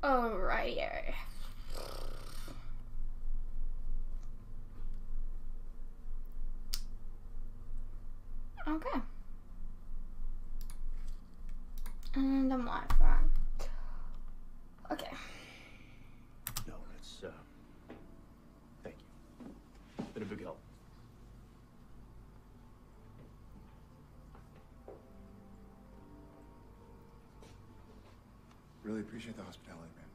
Alrighty. Okay. And I'm live, right? Okay. No, it's, thank you. Been a big help. Really appreciate the hospitality, man.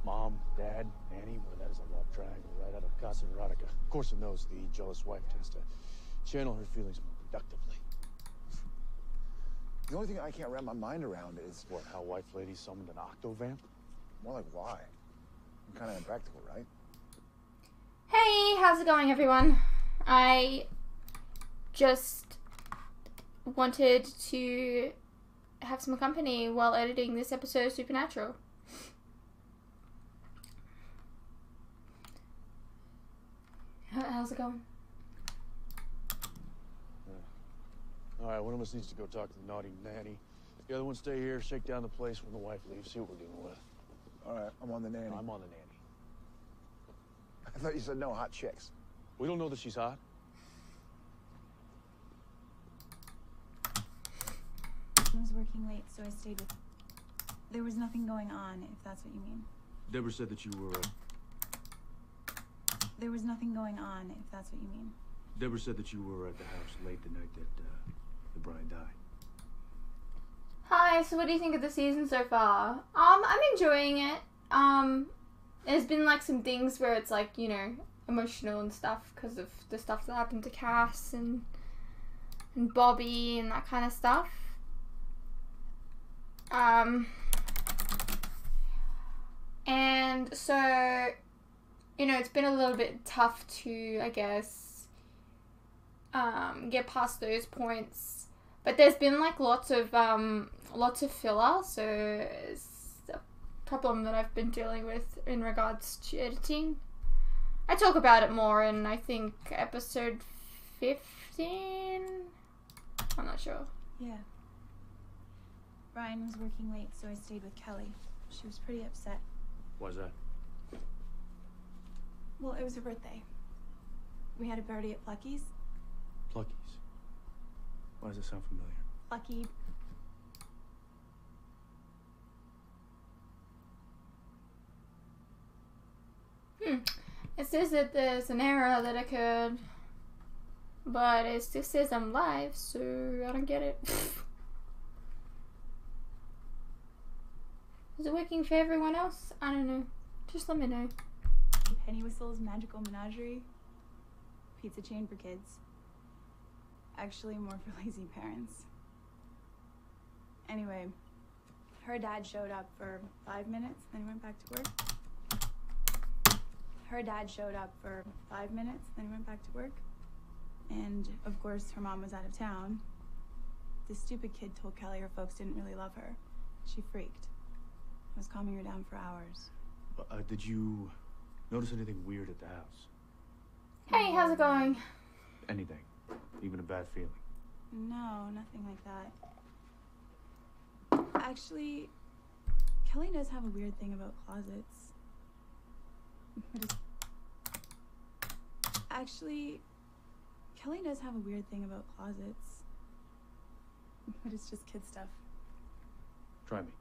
Mom, Dad, Nanny, well, that is a love triangle right out of Casa Erotica. Of course, it knows the jealous wife tends to channel her feelings more productively. The only thing I can't wrap my mind around is What, how wife lady summoned an octovamp? more like why. I'm kind of impractical, right? Hey, how's it going, everyone? I just wanted to have some company while editing this episode of Supernatural. How's it going? All right, one of us needs to go talk to the naughty nanny. The other one stay here, shake down the place when the wife leaves, see what we're dealing with. All right, I'm on the nanny. I'm on the nanny. I thought you said no hot chicks. We don't know that she's hot. I was working late, so I stayed with... There was nothing going on, if that's what you mean. Deborah said that you were, There was nothing going on, if that's what you mean. Deborah said that you were at the house late the night that Brian died. Hi, so what do you think of the season so far? I'm enjoying it. There's been like some things where it's like, you know, emotional and stuff because of the stuff that happened to Cass and Bobby and that kind of stuff. And so, you know, it's been a little bit tough to, I guess, get past those points. But there's been like lots of filler, so it's a problem that I've been dealing with in regards to editing. I talk about it more in, I think, episode 15? I'm not sure. Yeah. Brian was working late, so I stayed with Kelly. She was pretty upset. Why's that? Well, it was her birthday. We had a party at Plucky's. Pluckies. Why does it sound familiar? Plucky. It says that there's an error that occurred, but it still says I'm live, so I don't get it. Is it working for everyone else? I don't know. Just let me know. Penny Whistle's Magical Menagerie. Pizza chain for kids. Actually, more for lazy parents. Anyway, her dad showed up for 5 minutes, then he went back to work. Her dad showed up for 5 minutes, then he went back to work. And, of course, her mom was out of town. This stupid kid told Kelly her folks didn't really love her. She freaked. I was calming her down for hours. Did you notice anything weird at the house? Hey, how's it going? Anything? Even a bad feeling? No, nothing like that. Actually, Kelly does have a weird thing about closets. Actually, Kelly does have a weird thing about closets. But it's just kid stuff. Try me.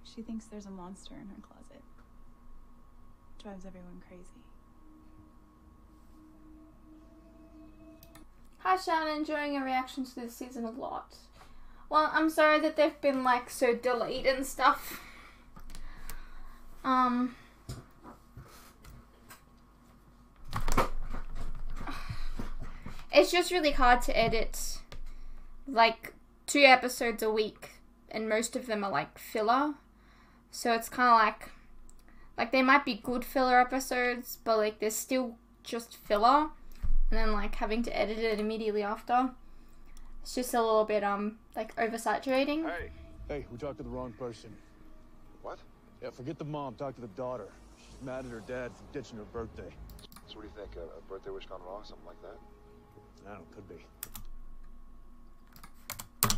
She thinks there's a monster in her closet. Drives everyone crazy. Hi, Shannon. Enjoying your reactions to this season a lot. Well, I'm sorry that they've been like so delayed and stuff. It's just really hard to edit like 2 episodes a week, and most of them are like filler. So it's kind of like they might be good filler episodes, but like they're still just filler, and then like having to edit it immediately after. It's just a little bit like oversaturating. Hey. Hey, we talked to the wrong person. What? Yeah, forget the mom. Talk to the daughter. She's mad at her dad for ditching her birthday. So what do you think? A birthday wish gone wrong? Something like that? I don't know, could be.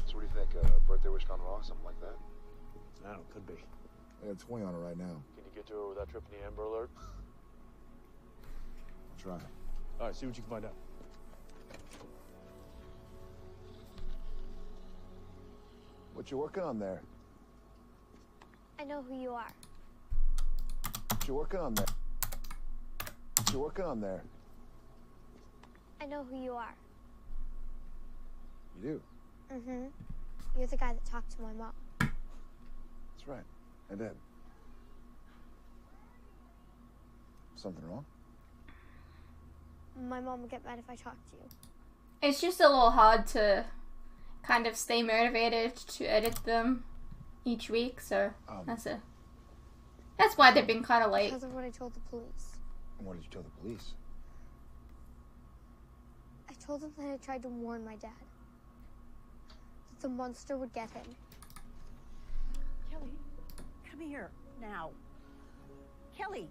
So what do you think? A birthday wish gone wrong? Something like that? I don't know, could be. I got 20 on it right now. Can you get to her without tripping the Amber Alert? Try. All right, see what you can find out. What you working on there? I know who you are. What you working on there? What you working on there? I know who you are. You do? Mm-hmm. You're the guy that talked to my mom. That's right. I did. Something wrong? My mom would get mad if I talked to you. It's just a little hard to kind of stay motivated to edit them each week, so that's why they've been kind of late. Because of what I told the police. And what did you tell the police? I told them that I tried to warn my dad. That the monster would get him. Kelly, come here now. Kelly.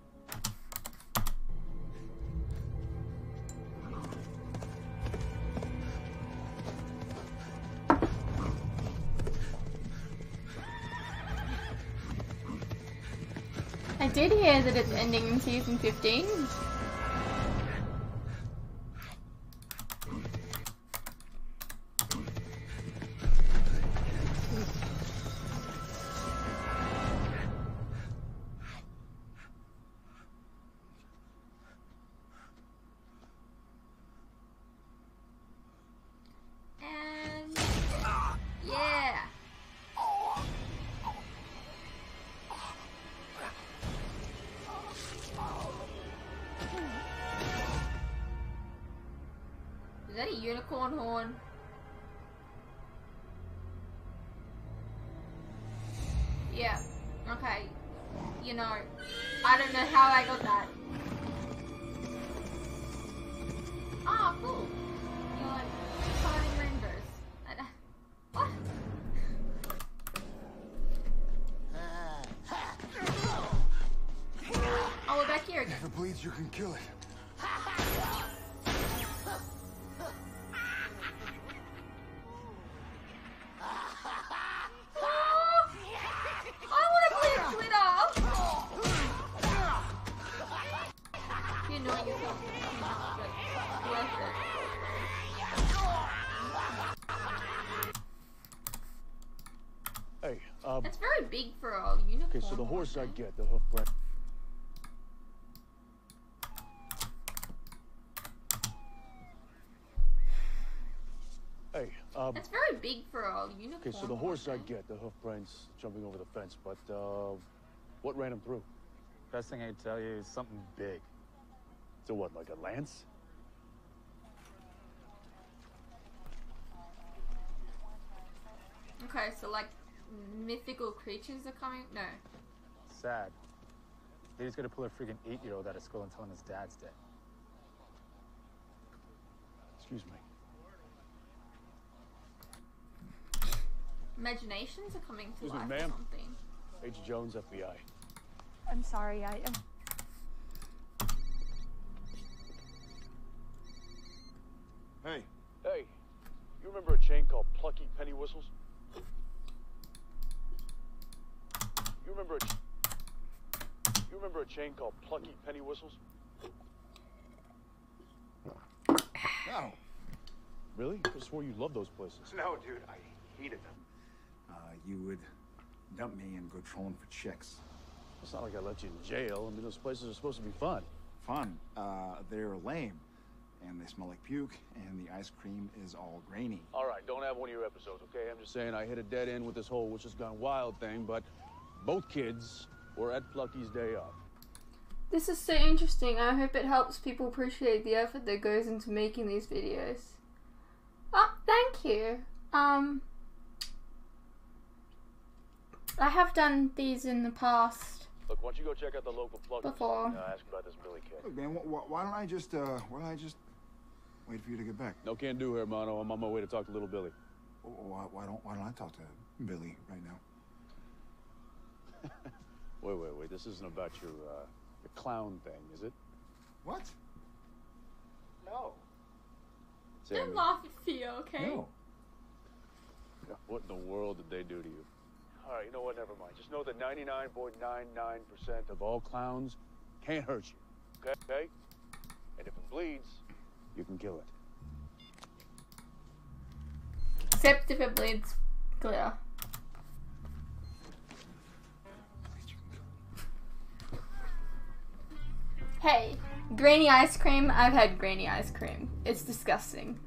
I did hear that it's ending in season 15. And yeah. Is that a unicorn horn? Yeah. Okay. You know, I don't know how I got that. Oh, cool. You're like fighting rainbows. What? Oh, we're back here again. If it bleeds, you can kill it. Hey, That's very big for a unicorn. okay, so the horse I get, the hoof print. Hey, That's very big for a unicorn. okay, so the horse I get, the hoof prints jumping over the fence, but, what ran him through? Best thing I can tell you is something big. So what, like a lance? Okay, so like mythical creatures are coming? No. Sad. He's gonna pull a freaking 8-year-old out of school and tell him his dad's dead. Excuse me. Imaginations are coming to Excuse me, life or ma'am. something. H. Jones, FBI. I'm sorry, Hey. Hey, you remember a chain called Plucky Penny Whistles? You remember a chain called Plucky Penny Whistles? No. Really? I swore you loved those places. No, dude. I hated them. You would dump me and go trolling for chicks. It's not like I left you in jail. I mean, those places are supposed to be fun. Fun. They're lame. And they smell like puke, and the ice cream is all grainy. All right, don't have one of your episodes, okay? I'm just saying I hit a dead end with this whole which has gone wild thing, but both kids were at Plucky's day off. This is so interesting. I hope it helps people appreciate the effort that goes into making these videos. Oh, thank you. I have done these in the past. Look, why don't you go check out the local Plucky's Before. and ask about this Billy kid. Look, man, why don't I just wait for you to get back? No can do, Hermano. I'm on my way to talk to little Billy. Why don't I talk to Billy right now? Wait. This isn't about your clown thing, is it? What? No. Sammy, Don't laugh at Theo, okay? No. what in the world did they do to you? All right, you know what? Never mind. Just know that 99.99% of all clowns can't hurt you. Okay? And if it bleeds, you can kill it. Except if it bleeds glitter. Hey, Granny ice cream. I've had Granny ice cream. It's disgusting.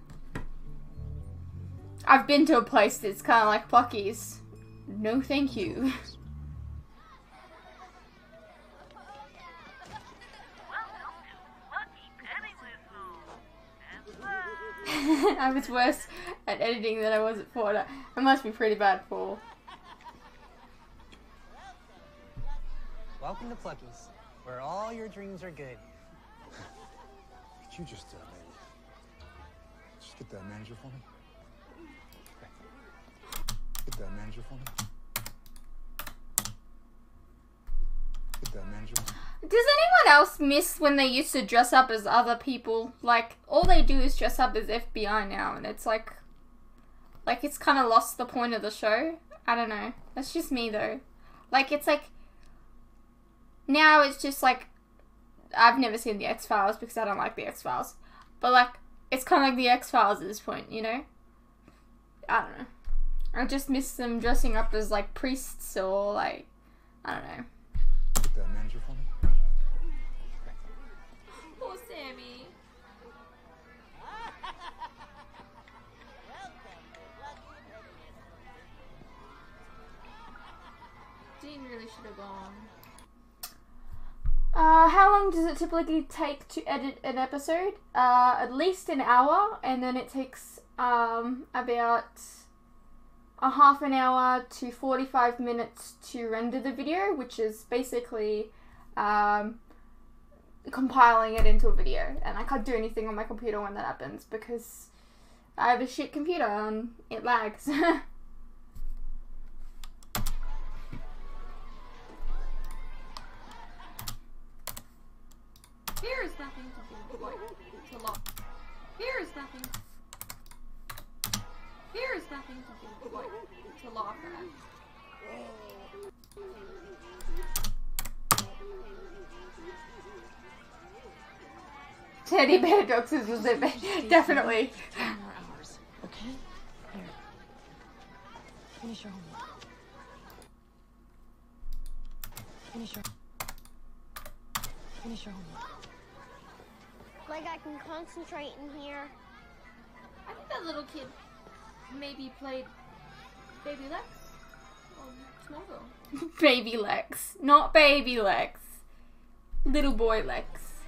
I've been to a place that's kind of like Plucky's. No, thank you. I was worse at editing than I was at Porter. I must be pretty bad, Paul. Welcome to Plucky's, where all your dreams are good. Could you just get that manager for me? Get that manager for me. Get that manager for me. Does anyone else miss when they used to dress up as other people? Like, all they do is dress up as FBI now, and it's like it's kind of lost the point of the show. I don't know. That's just me, though. Like, it's like, now it's just like, I've never seen the X-Files because I don't like the X-Files. But, like, it's kind of like the X-Files at this point, you know? I don't know. I just miss them dressing up as, like, priests or, like, I don't know. Get that manager for me. Poor Sammy. Dean really should have gone. How long does it typically take to edit an episode? At least an hour, and then it takes about a half an hour to 45 minutes to render the video, which is basically compiling it into a video. And I can't do anything on my computer when that happens because I have a shit computer and it lags. Here is nothing to do, like, to laugh. Here is nothing. Here is nothing to do, like, to laugh at. Teddy bear jokes was it, definitely. Hours, okay? Here. Finish your homework. Finish your homework. Like I can concentrate in here. I think that little kid maybe played Baby Lex on Smallville. Baby Lex, not Baby Lex. Little boy Lex.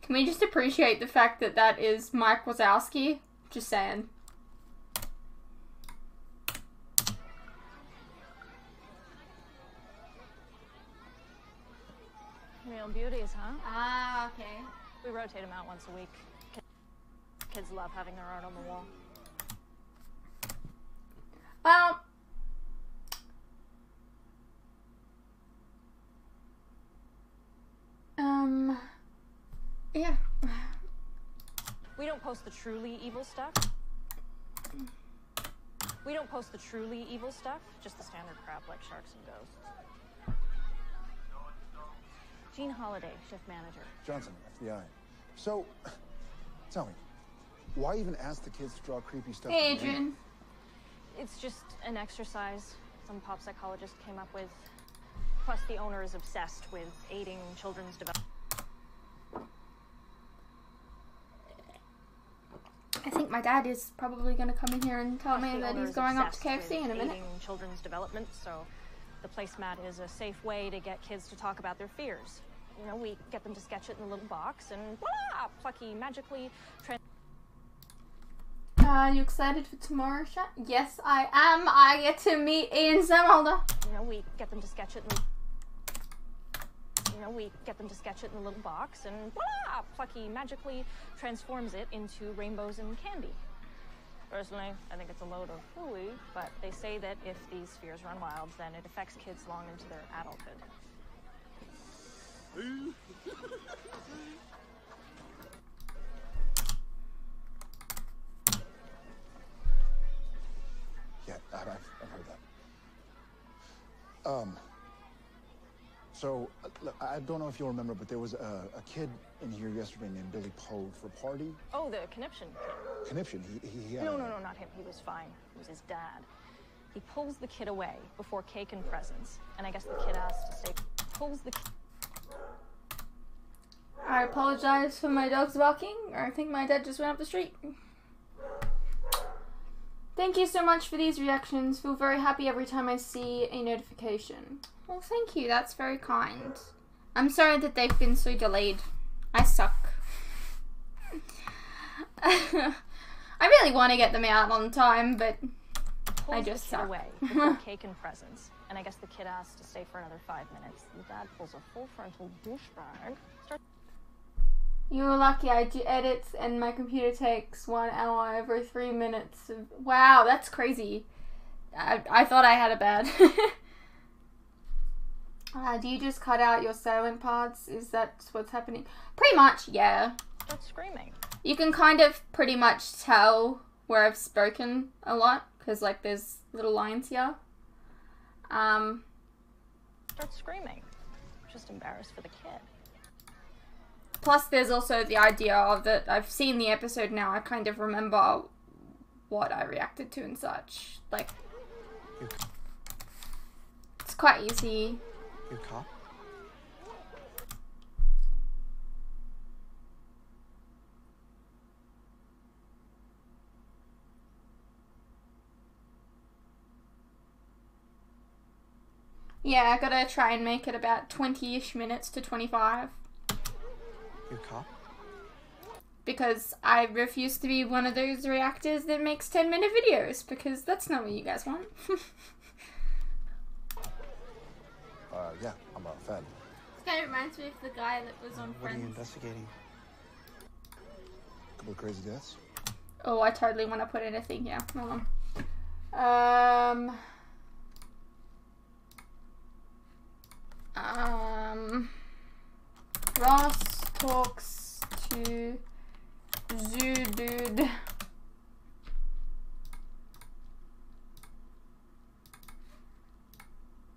Can we just appreciate the fact that that is Mike Wazowski? Just saying. Real beauties, huh? Ah, okay. We rotate them out once a week. Kids love having their art on the wall. Well, yeah. We don't post the truly evil stuff. We don't post the truly evil stuff, just the standard crap like sharks and ghosts. Gene Holiday, shift manager. Johnson, FBI. So, tell me, why even ask the kids to draw creepy stuff? Hey, Adrian. It's just an exercise some pop psychologist came up with. Plus, the owner is obsessed with aiding children's development. I think my dad is probably going to come in here and tell me that he's going up to KFC in a minute. Aiding children's development, so the placemat is a safe way to get kids to talk about their fears. You know, we get them to sketch it in a little box, and voila! Plucky magically. You excited for tomorrow's shot? Yes, I am. I get to meet Ian Somerhalder. You know, we get them to sketch it in You know, we get them to sketch it in a little box, and voila! Plucky magically transforms it into rainbows and candy. Personally, I think it's a load of hooey, but they say that if these spheres run wild, then it affects kids long into their adulthood. Yeah, I've heard that. So, look, I don't know if you'll remember, but there was a kid in here yesterday named Billy Poe for a party. Oh, the conniption kid. Conniption, he No, not him. He was fine. It was his dad. He pulls the kid away before cake and presents, and I guess the kid asked to stay. Pulls the kid. I apologize for my dogs barking. I think my dad just went up the street. Thank you so much for these reactions. Feel very happy every time I see a notification. Well, thank you. That's very kind. I'm sorry that they've been so delayed. I suck. I really want to get them out on time, but I just suck. Away before cake and presents, and I guess the kid asked to stay for another 5 minutes. The dad pulls a full frontal douchebag. You're lucky I do edits and my computer takes 1 hour every 3 minutes. Wow, that's crazy. I thought I had it bad. Do you just cut out your silent parts? Is that what's happening? Pretty much, yeah. Start screaming. You can kind of pretty much tell where I've spoken a lot, because like there's little lines here. Start screaming. Just embarrassed for the kid. Plus there's also the idea of that I've seen the episode now, I kind of remember what I reacted to and such. Like, it's quite easy. Good cop. Yeah, I gotta try and make it about 20-ish minutes to 25. Good cop. Because I refuse to be one of those reactors that makes 10-minute videos, because that's not what you guys want. Yeah, I'm a fan. This kind of reminds me of the guy that was on What are you Friends. investigating? A couple of crazy deaths? Oh, I totally want to put in a thing here. Hold on. Ross talks to Zoo Dude.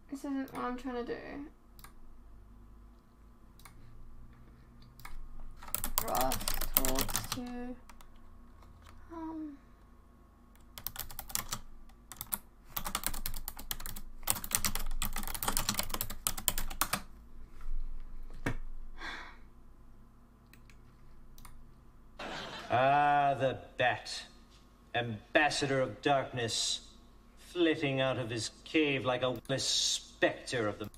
This isn't what I'm trying to do. Ross talks to the Bat, ambassador of darkness, flitting out of his cave like a witness specter of the...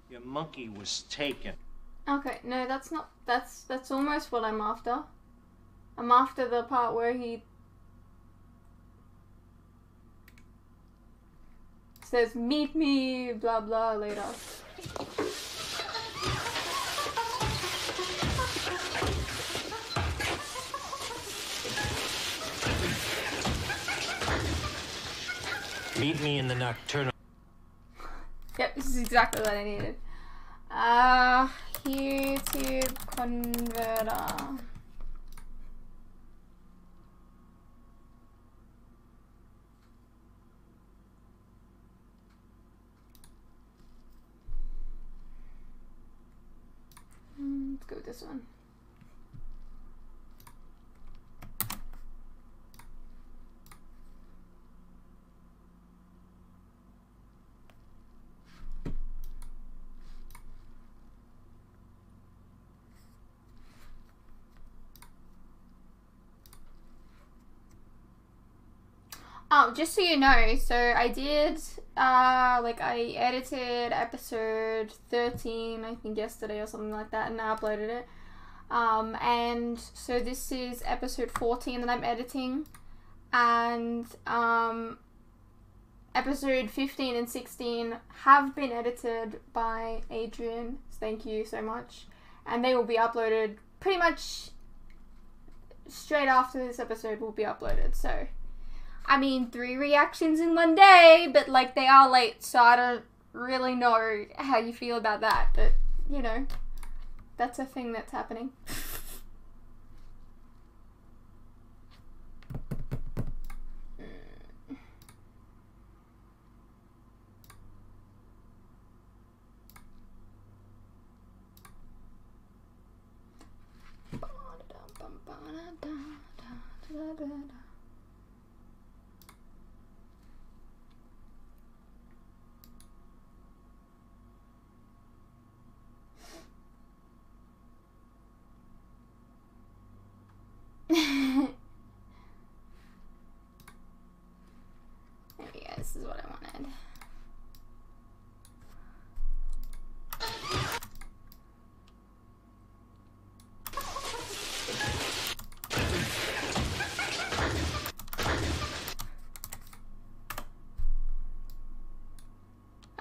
Your monkey was taken. Okay, no, that's not, that's almost what I'm after. I'm after the part where he says, meet me, blah blah, later. Meet me in the nocturnal... Yep, this is exactly what I needed. YouTube converter. Let's go with this one. Oh, just so you know, so I did, like, I edited episode 13, I think yesterday or something like that, and I uploaded it. And so this is episode 14 that I'm editing, and, episode 15 and 16 have been edited by Adrian. Thank you so much. And they will be uploaded pretty much straight after this episode will be uploaded. So, I mean, 3 reactions in one day, but like they are late, so I don't really know how you feel about that. But, you know, that's a thing that's happening. There we go, this is what I wanted.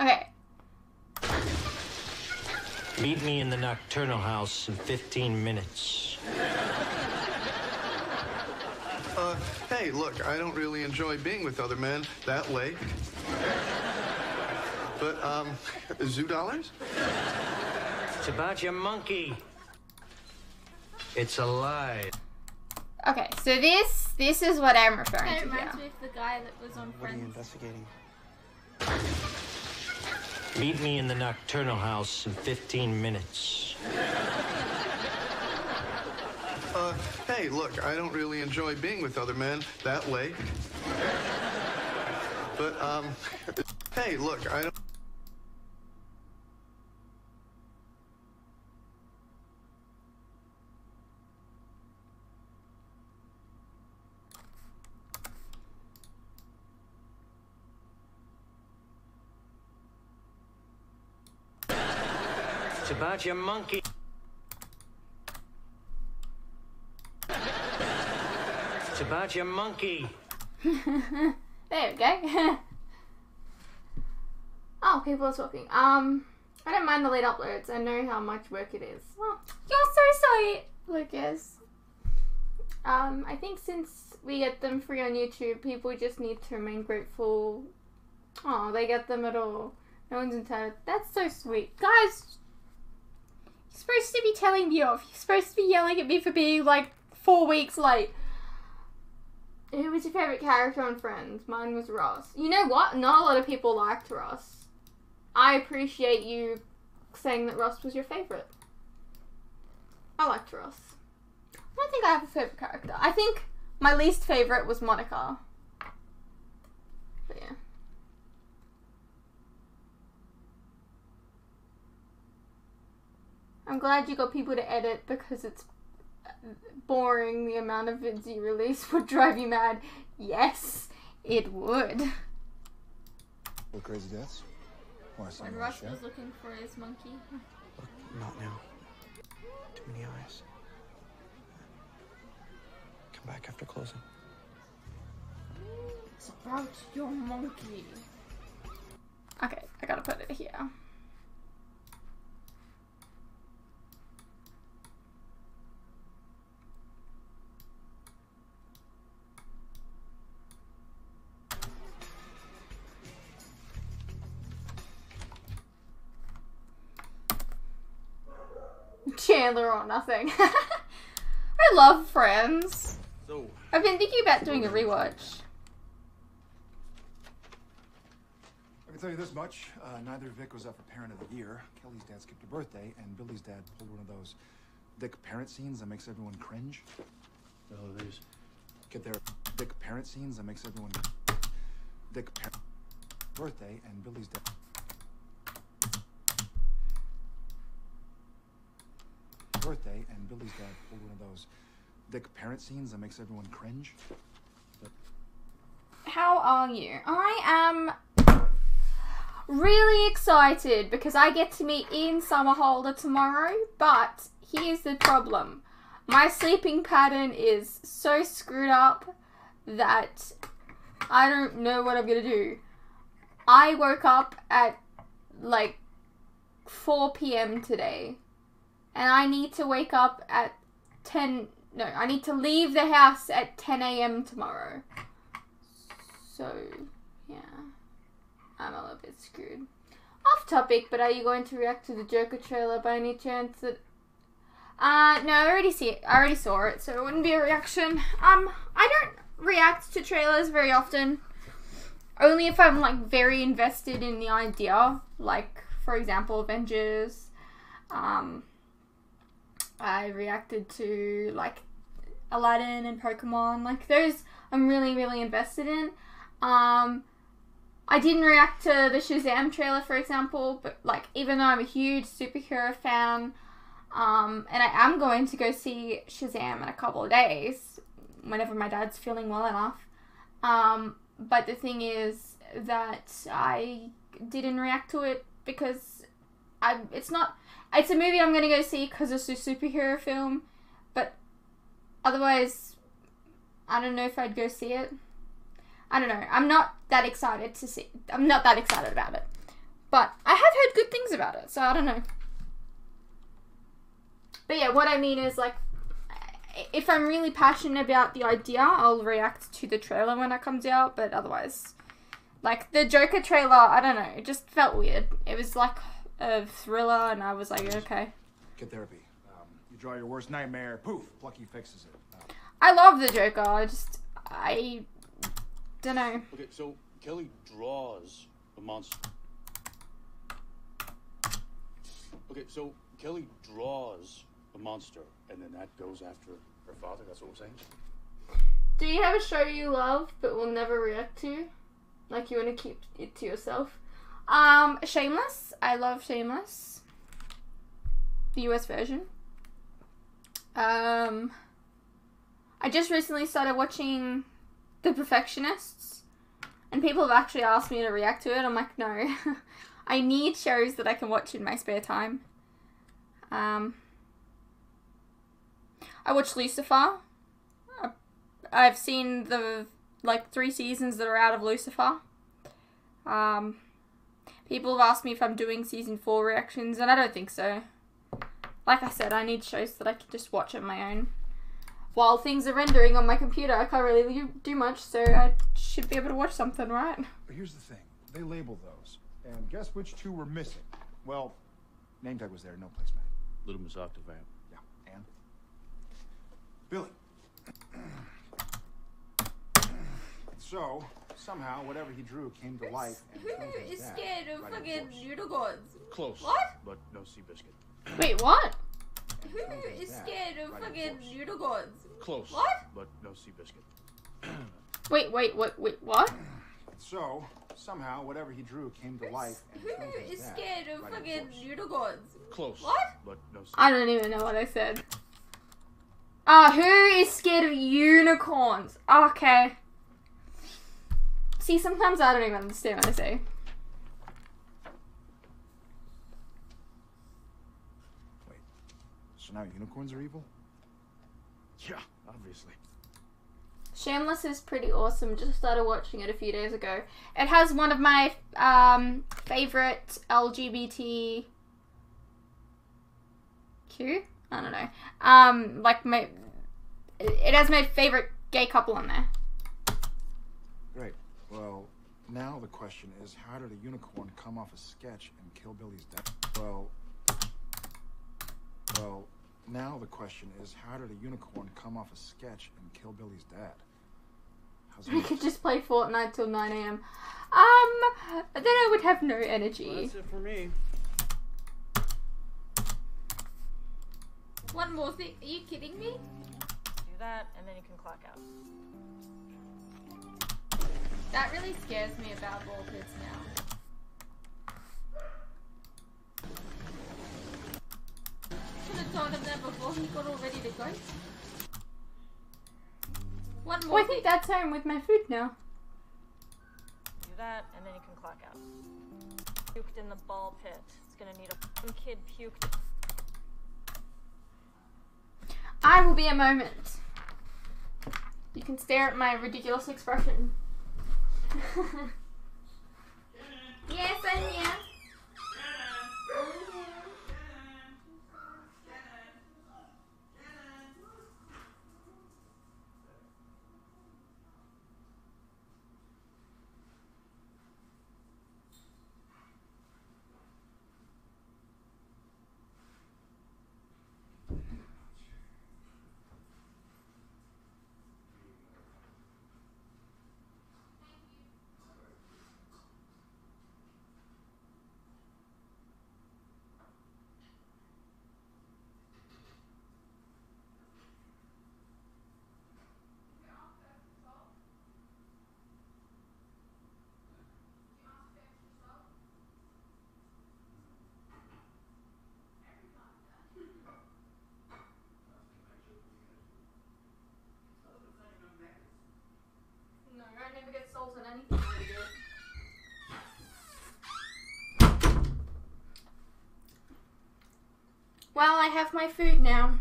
Okay. Meet me in the Nocturnal House in 15 minutes. Hey, look, I don't really enjoy being with other men that late. But, zoo dollars? It's about your monkey. It's alive. Okay, so this is what I'm referring to It here. reminds me of the guy that was on What are you Friends. investigating? Meet me in the Nocturnal House in 15 minutes. Hey, look, I don't really enjoy being with other men that late. But, hey, look, I don't... It's about your monkey. It's about your monkey. There we go. Oh, people are talking. I don't mind the late uploads. I know how much work it is. Oh, you're so sweet, Lucas. I think since we get them free on YouTube, people just need to remain grateful. Oh, they get them at all. No one's entitled. That's so sweet. Guys, you're supposed to be telling me off. You're supposed to be yelling at me for being like 4 weeks late. Who was your favourite character on Friends? Mine was Ross. You know what? Not a lot of people liked Ross. I appreciate you saying that Ross was your favourite. I liked Ross. I don't think I have a favourite character. I think my least favourite was Monica. But yeah. I'm glad you got people to edit because it's boring. The amount of vids you release would drive you mad. Yes, it would. What crazy deaths? Why, When Russ was looking for his monkey. Look, not now. Too many eyes. Come back after closing. It's about your monkey. Okay, I gotta put it here. Chandler or nothing. I love Friends. So, I've been thinking about doing a rewatch. I can tell you this much. Neither Vic was up for Parent of the Year. Kelly's dad skipped her birthday, and Billy's dad pulled one of those Dick parent scenes that makes everyone cringe. the hell it is. Get there. Dick parent scenes that makes everyone... Dick parent... Birthday, and Billy's dad... Birthday, and Billy's dad pulled one of those Dick parent scenes that makes everyone cringe. How are you? I am really excited because I get to meet Ian Somerhalder tomorrow, but here's the problem. My sleeping pattern is so screwed up that I don't know what I'm gonna do. I woke up at like 4 p.m. today, and I need to wake up at I need to leave the house at 10 a.m. tomorrow. So, yeah. I'm a little bit screwed. Off topic, but are you going to react to the Joker trailer by any chance? No, I already saw it, so it wouldn't be a reaction. I don't react to trailers very often. Only if I'm, like, very invested in the idea. Like, for example, Avengers. I reacted to, like, Aladdin and Pokemon. Like, those I'm really, really invested in. I didn't react to the Shazam trailer, for example, but, like, even though I'm a huge superhero fan, and I am going to go see Shazam in a couple of days, whenever my dad's feeling well enough, but the thing is that I didn't react to it because it's a movie I'm going to go see because it's a superhero film, but otherwise, I don't know if I'd go see it. I don't know. I'm not that excited about it. But I have heard good things about it, so I don't know. But yeah, what I mean is, like, if I'm really passionate about the idea, I'll react to the trailer when it comes out, but otherwise, like, the Joker trailer, I don't know, it just felt weird. It was like a thriller, and I was like, okay. Get therapy. You draw your worst nightmare, poof, Plucky fixes it. I love the Joker, I don't know. Okay, so Kelly draws the monster. Okay, so Kelly draws the monster, and then that goes after her father. That's what we're saying. Do you have a show you love but will never react to? Like, you want to keep it to yourself? Shameless. I love Shameless. The US version. I just recently started watching The Perfectionists, and people have actually asked me to react to it. I'm like, no. I need shows that I can watch in my spare time. I watched Lucifer. I've seen the, like, 3 seasons that are out of Lucifer. People have asked me if I'm doing season 4 reactions, and I don't think so. Like I said, I need shows that I can just watch on my own. While things are rendering on my computer, I can't really do much, so I should be able to watch something, right? But here's the thing. They labeled those. And guess which 2 were missing? Well, name tag was there, no placement. Little Miss Octavamp. Yeah, and? Billy. So, somehow, whatever he drew came to life and killed his dad. Who is scared of fucking unicorns? Close. What? But no Seabiscuit. Wait, what? Who is scared of fucking unicorns? Close. What? But no Seabiscuit. Wait, what? So, somehow, whatever he drew came to life and Who killed his is dad. scared of fucking unicorns? Close. What? But no Seabiscuit. I don't even know what I said. Who is scared of unicorns? Okay. See, sometimes I don't even understand what I say. Wait, so now unicorns are evil? Yeah, obviously. Shameless is pretty awesome. Just started watching it a few days ago. It has one of my favorite LGBT I don't know. Like it has my favorite gay couple on there. Great. Well, now the question is, how did a unicorn come off a sketch and kill Billy's dad? Well, now the question is, how did a unicorn come off a sketch and kill Billy's dad? We could just play Fortnite till 9 AM. Then I would have no energy. Well, that's it for me. One more thing. Are you kidding me? Do that, and then you can clock out. That really scares me about ball pits now. Should have told him that before he got all ready to go. One more. Oh, I think that's home with my food now. Do that, and then you can clock out. Puked in the ball pit. It's gonna need a f***ing kid puked. I will be a moment. You can stare at my ridiculous expression. Well, I have my food now.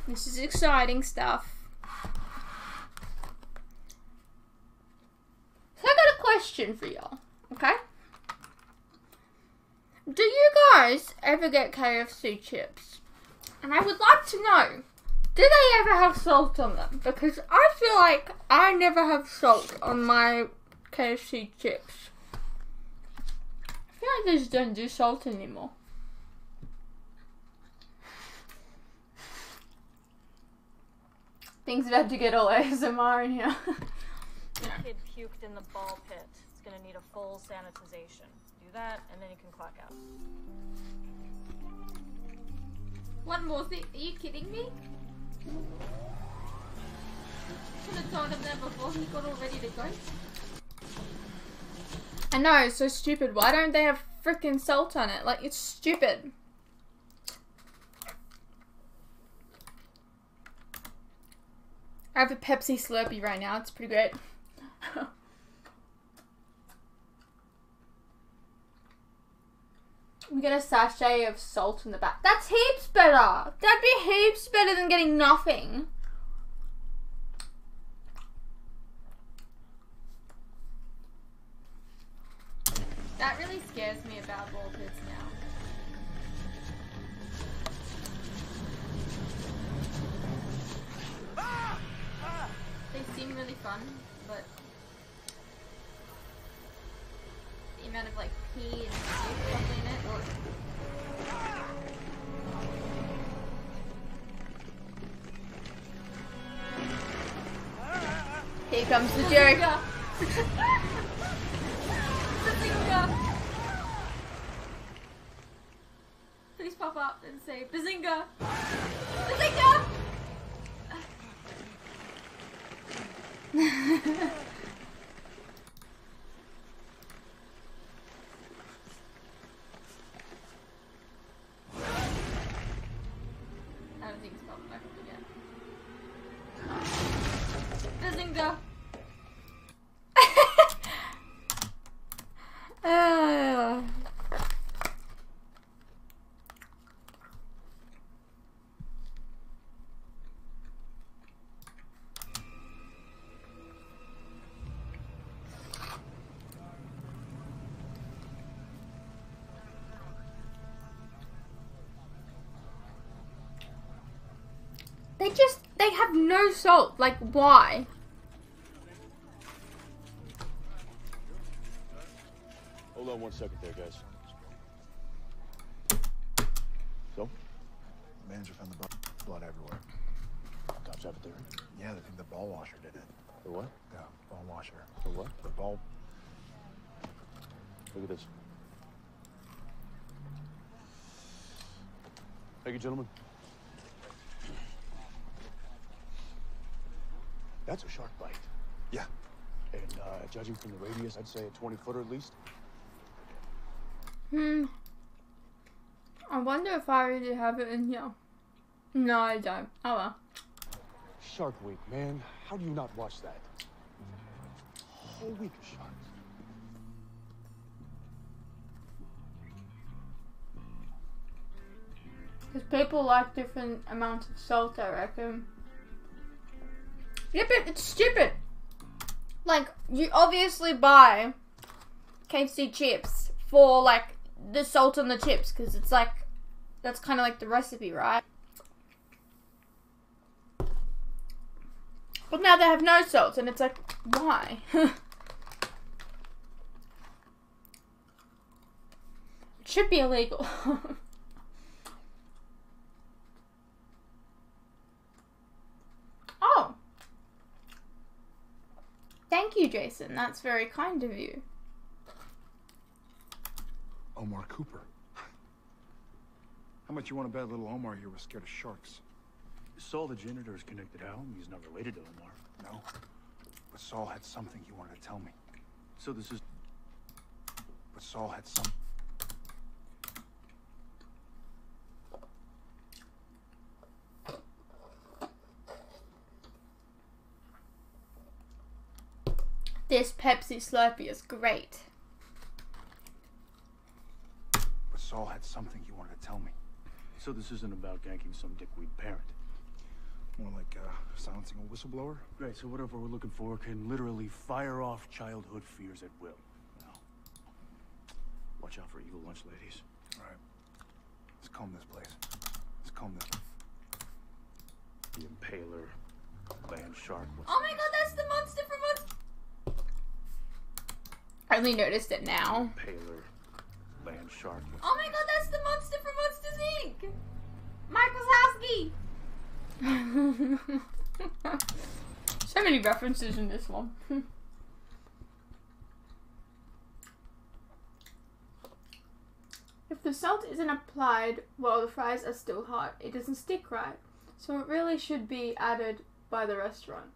This is exciting stuff. So I got a question for y'all, okay? Do you guys ever get KFC chips? And I would like to know, do they ever have salt on them? Because I feel like I never have salt on my KFC chips. I feel like they just don't do salt anymore. Things about to get all ASMR in here. The kid puked in the ball pit. It's gonna need a full sanitization. Do that, and then you can clock out. One more thing. Are you kidding me? Should have told him that before he got all ready to go. I know, it's so stupid. Why don't they have freaking salt on it? Like, it's stupid. I have a Pepsi Slurpee right now. It's pretty great. We get a sachet of salt in the back. That's heaps better. That'd be heaps better than getting nothing. That really scares me about ball pits now. They seem really fun, but the amount of like pee and stuff in it. Here comes the joke. Please pop up and say Bazinga! Bazinga! I don't think it's popping back up again. Bazinga! They have no salt. Like, why? Hold on 1 second there, guys. So? Manager found the blood everywhere. Cops have a theory? Yeah, they think the ball washer did it. The what? Yeah, ball washer. The what? The ball. Look at this. Thank you, gentlemen. That's a shark bite. Yeah. And judging from the radius, I'd say a 20-footer at least. I wonder if I already have it in here. No, I don't. Oh well. Shark Week, man. How do you not watch that? Whole week of sharks. Because people like different amounts of salt, I reckon. Yeah, but it's stupid. Like, you obviously buy KFC chips for, like, the salt on the chips. Because it's like, that's kind of like the recipe, right? But now they have no salt, and it's like, why? It should be illegal. Oh. Thank you, Jason. That's very kind of you. Omar Cooper. How much you want to bet little Omar here was scared of sharks? Saul the janitor is connected to him. He's not related to Omar. No. But Saul had something he wanted to tell me. So this is... But Saul had some... This Pepsi Slurpee is great. But Saul had something he wanted to tell me. So this isn't about ganking some dickweed parent. More like silencing a whistleblower? Great, so whatever we're looking for can literally fire off childhood fears at will. Now, watch out for evil lunch ladies. All right. Let's comb this place. Let's comb this. The Impaler, land shark. Oh my god, that's the monster from Monster. I only noticed it now. Impaler, land shark. Oh my god, that's the monster from Monsters Inc. Mike Wazowski. So many references in this one. If the salt isn't applied while the fries are still hot, it doesn't stick right. So it really should be added by the restaurant.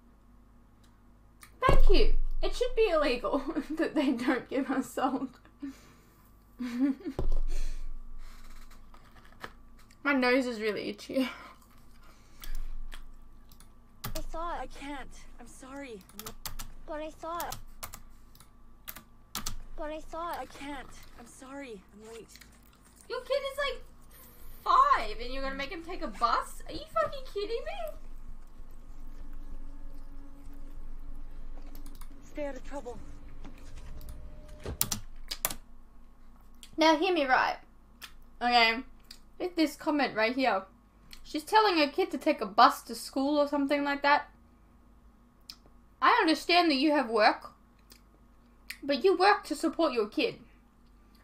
Thank you. It should be illegal that they don't give us salt. My nose is really itchy. I thought. I can't. I'm sorry. But I thought. I can't. I'm sorry. I'm late. Your kid is like 5 and you're gonna make him take a bus? Are you fucking kidding me? Stay out of trouble. Now hear me right. Okay. With this comment right here. She's telling her kid to take a bus to school or something like that. I understand that you have work. But you work to support your kid.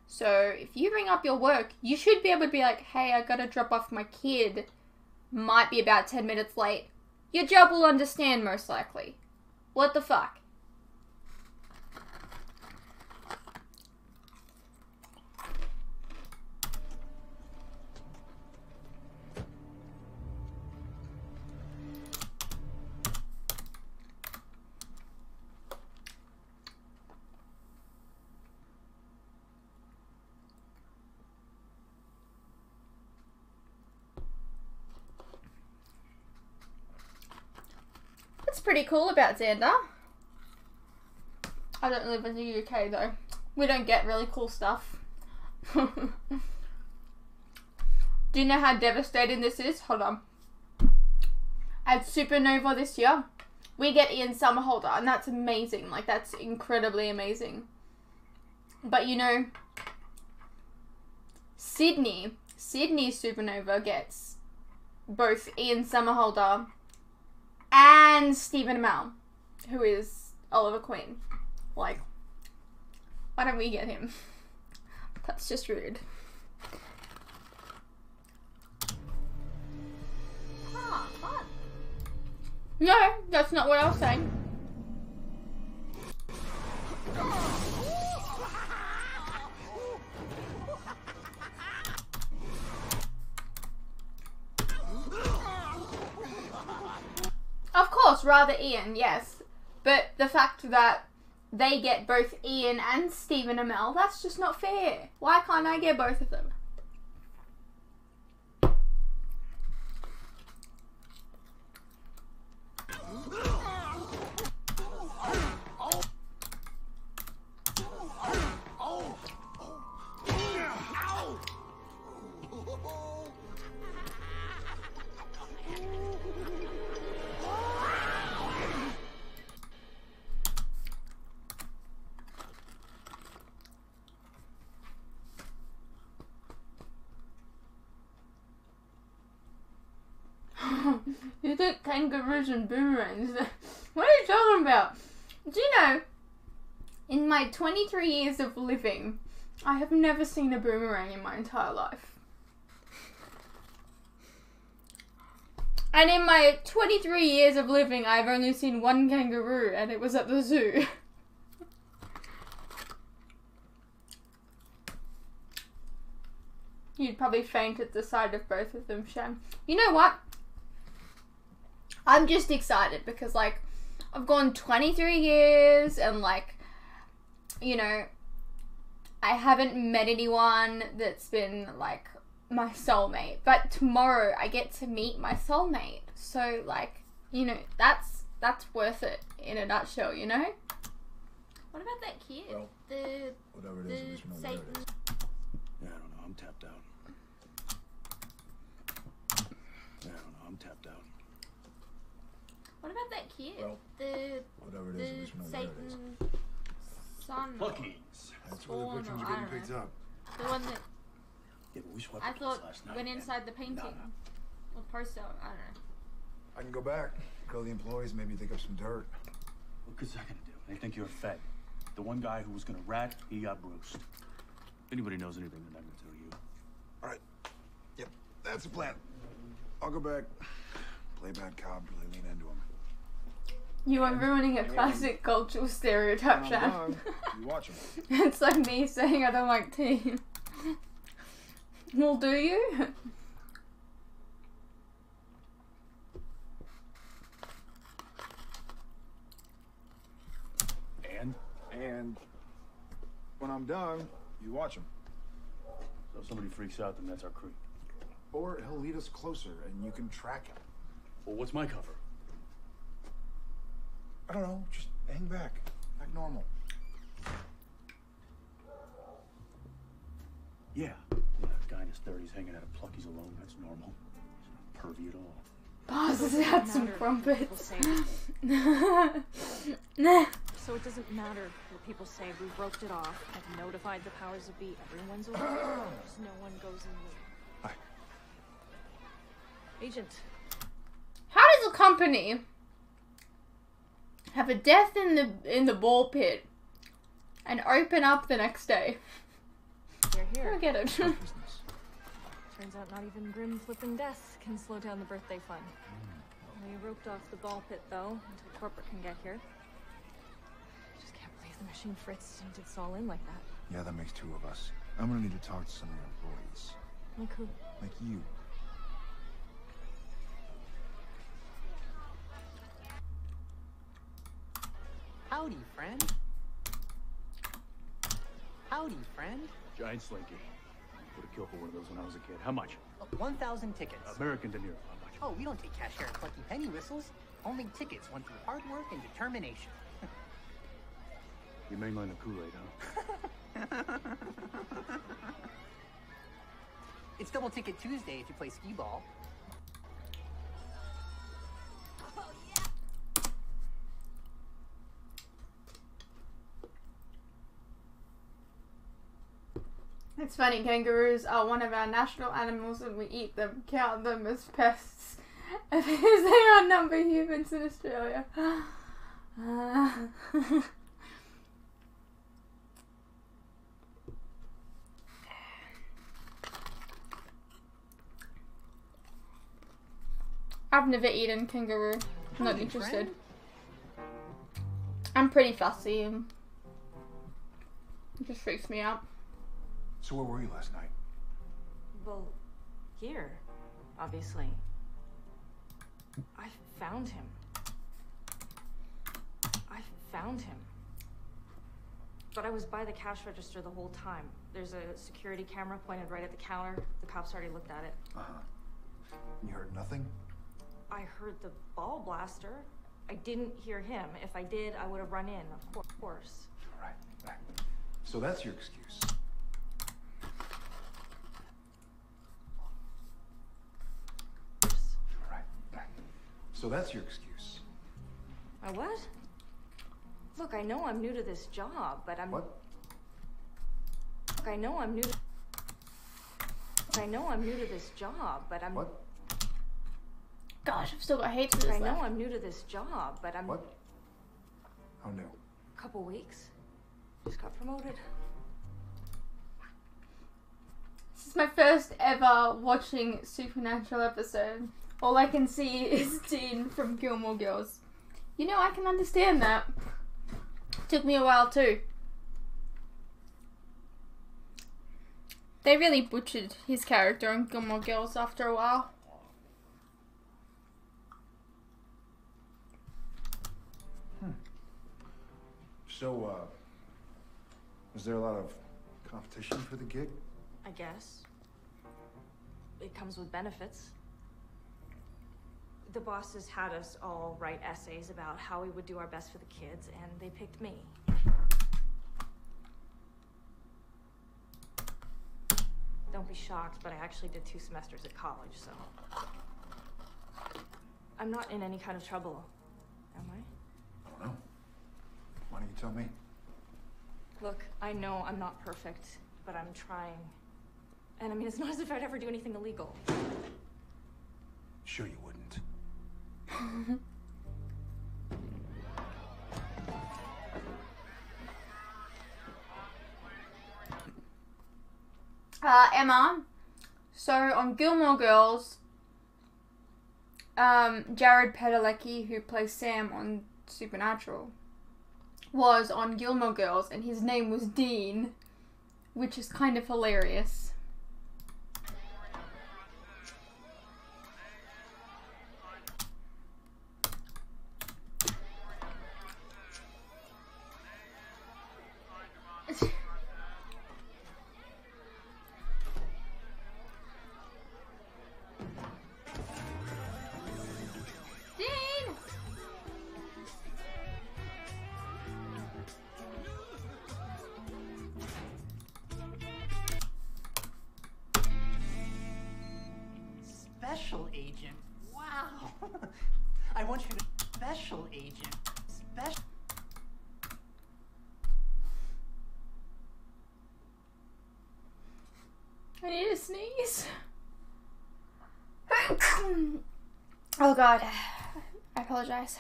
So if you bring up your work, you should be able to be like, hey, I gotta drop off my kid. Might be about 10 minutes late. Your job will understand most likely. What the fuck? What's pretty cool about Xander? I don't live in the UK though. We don't get really cool stuff. Do you know how devastating this is? Hold on. At Supernova this year, we get Ian Somerhalder, and that's amazing. Like, that's incredibly amazing. But you know, Sydney Supernova gets both Ian Somerhalder and Stephen Amell, who is Oliver Queen. Like, why don't we get him? That's just rude. Ah, fun. No, that's not what I was saying. Of course, rather Ian, yes. But the fact that they get both Ian and Stephen Amell, that's just not fair. Why can't I get both of them? You think kangaroos and boomerangs? What are you talking about? Do you know, in my 23 years of living, I have never seen a boomerang in my entire life. And in my 23 years of living, I've only seen one kangaroo, and it was at the zoo. You'd probably faint at the sight of both of them, Shan. You know what? I'm just excited because, like, I've gone 23 years and, like, you know, I haven't met anyone that's been, like, my soulmate. But tomorrow I get to meet my soulmate. So, like, you know, that's worth it in a nutshell, you know? What about that kid? Well, whatever it is, at least we know where it is. Yeah, I don't know. I'm tapped out. What about that kid? Well, the whatever it is, at least we know where it is. Satan son. Pluckies. That's where the Spawn, victims or are I getting don't picked know. up. The one that Yeah, but we swept I the thought place last night. went man. inside the painting. Or poster. I don't know. I can go back, kill the employees, maybe dig up some dirt. What good's that gonna do? They think you're fed. The one guy who was gonna rat, he got bruised. If anybody knows anything, they're not gonna tell you. All right. Yep, that's the plan. I'll go back, play bad cop, really lean into him. You are ruining a classic cultural stereotype, When I'm Shan. done, you watch him. It's like me saying I don't like tea. Well, do you? And when I'm done, you watch him. So if somebody freaks out, then that's our creep. Or he'll lead us closer and you can track him. Well, what's my cover? I don't know, just hang back. Like normal. Yeah. Yeah, a guy in his 30s hanging out at Pluckies alone, that's normal. He's not pervy at all. Passes out some crumpets. So it doesn't matter what people say. We roped it off. I've notified the powers that be. Everyone's aware. Just no one goes in the loop. Agent. How does a company have a death in the ball pit and open up the next day? You're here. I don't get it. Turns out not even grim flipping death can slow down the birthday fun. We roped off the ball pit though until corporate can get here. Just can't believe the machine Fritz did us all in like that. Yeah, that makes two of us. I'm gonna need to talk to some of your employees. Like who? Like you. Howdy, friend. Howdy, friend. Giant Slinky. Would have killed for one of those when I was a kid. How much? 1,000 tickets. American De Niro. How much? Oh, we don't take cash here at Plucky Penny Whistles. Only tickets won through hard work and determination. You mainline the Kool-Aid, huh? It's Double Ticket Tuesday if you play skee ball. It's funny, kangaroos are one of our national animals and we eat them, count them as pests, because they outnumber humans in Australia. I've never eaten kangaroo. I'm not interested. I'm pretty fussy and it just freaks me out. So where were you last night? Well, here, obviously. I found him. But I was by the cash register the whole time. There's a security camera pointed right at the counter. The cops already looked at it. Uh-huh. You heard nothing? I heard the ball blaster. I didn't hear him. If I did, I would have run in, of course. Right. So that's your excuse. Right. So that's your excuse. My what? Look, I know I'm new to this job, but I'm... What? Look, I know I'm new to this job, but I'm... What? Gosh, I've still got heaps of this I know left. I'm new to this job, but I'm... What? How new? Couple weeks. Just got promoted. This is my first ever watching Supernatural episode. All I can see is Dean from Gilmore Girls. You know, I can understand that. Took me a while too. They really butchered his character on Gilmore Girls after a while. So, was there a lot of competition for the gig? I guess. It comes with benefits. The bosses had us all write essays about how we would do our best for the kids, and they picked me. Don't be shocked, but I actually did 2 semesters at college, so... I'm not in any kind of trouble. don't you tell me? Look, I know I'm not perfect, but I'm trying. And I mean, it's not as if I'd ever do anything illegal. Sure you wouldn't. Emma, so on Gilmore Girls, Jared Padalecki, who plays Sam on Supernatural, was on Gilmore Girls, and his name was Dean, which is kind of hilarious. Special agent? Wow. I want you to... Special agent. Special... I need to sneeze. Oh god. I apologize.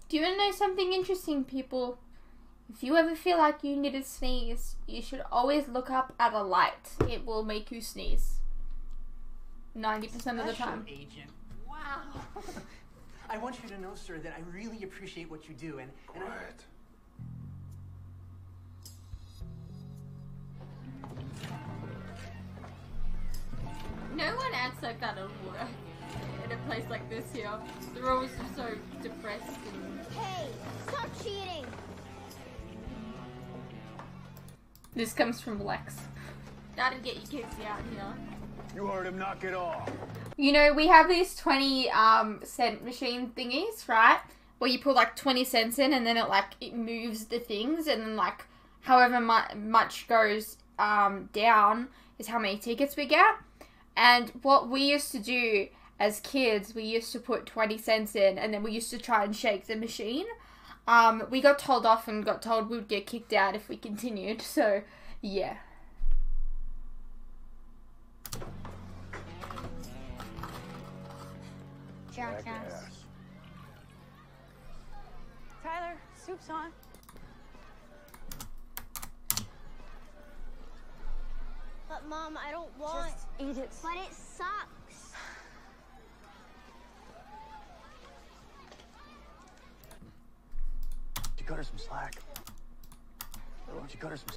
Do you want to know something interesting, people? If you ever feel like you need to sneeze, you should always look up at a light. It will make you sneeze. 90% of the time. Agent. Wow. I want you to know, sir, that I really appreciate what you do, and Quiet. No one acts like that at work. In a place like this here. They're always just so depressed and... Hey, stop cheating! This comes from Lex. Gotta get your kids out here. You heard him, knock it off. You know, we have these 20 cent machine thingies, right? Where you put like 20 cents in and then it moves the things, and then like however much goes down is how many tickets we get. And what we used to do as kids, we used to put 20 cents in and then we used to try and shake the machine. We got told off and got told we would get kicked out if we continued, so yeah. Jackass. Tyler, soup's on. But Mom, I don't want. Just eat it. But it sucks. You cut her some slack. Why don't you cut her some?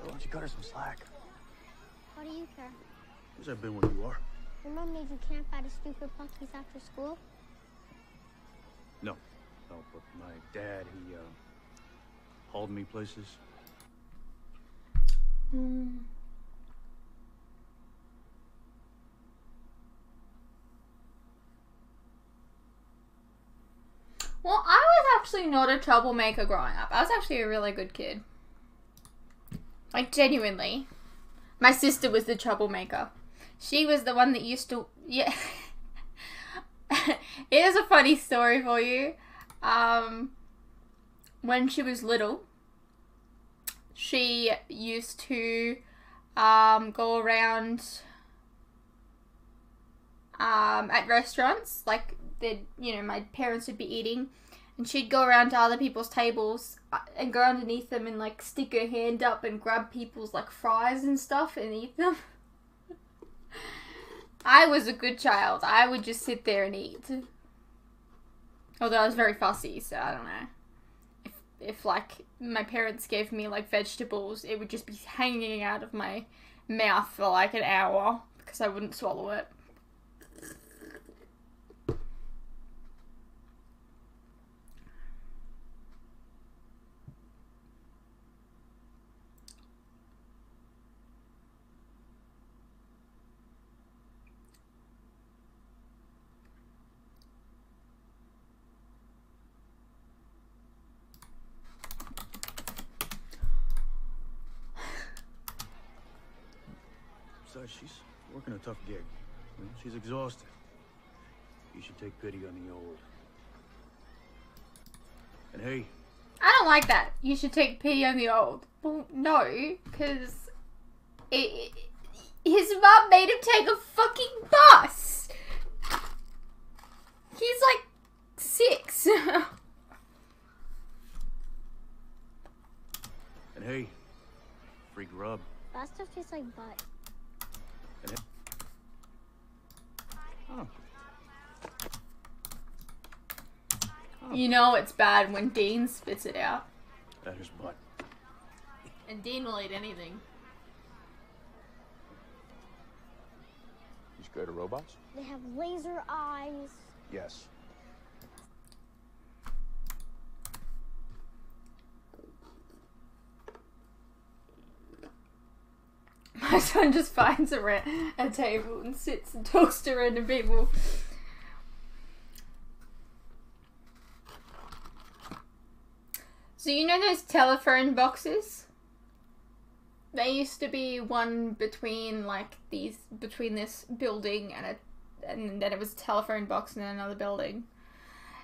Why don't you cut her some slack? What do you care? Who's that been where you are? Your mom made you camp out of stupid monkeys after school? No, but my dad, he hauled me places. Well, I was actually not a troublemaker growing up. I was actually a really good kid. Like, genuinely. My sister was the troublemaker. She was the one that used to... Yeah. Here's a funny story for you. When she was little, she used to go around at restaurants, like my parents would be eating, and she'd go around to other people's tables and go underneath them and like stick her hand up and grab people's like fries and stuff and eat them. I was a good child. I would just sit there and eat. Although I was very fussy, so I don't know. If like my parents gave me like vegetables, it would just be hanging out of my mouth for like an hour because I wouldn't swallow it. Besides, she's working a tough gig. You know, she's exhausted. You should take pity on the old. And hey, I don't like that. You should take pity on the old. Well, no, because his mum made him take a fucking bus. He's like 6. and hey, free grub. That stuff tastes like butt. And hey. Oh. You know it's bad when Dean spits it out. That is butt. And Dean will eat anything. You scared of robots? They have laser eyes. Yes. My son just finds a table and sits and talks to random people. So you know those telephone boxes? There used to be one between between this building and then it was a telephone box in another building.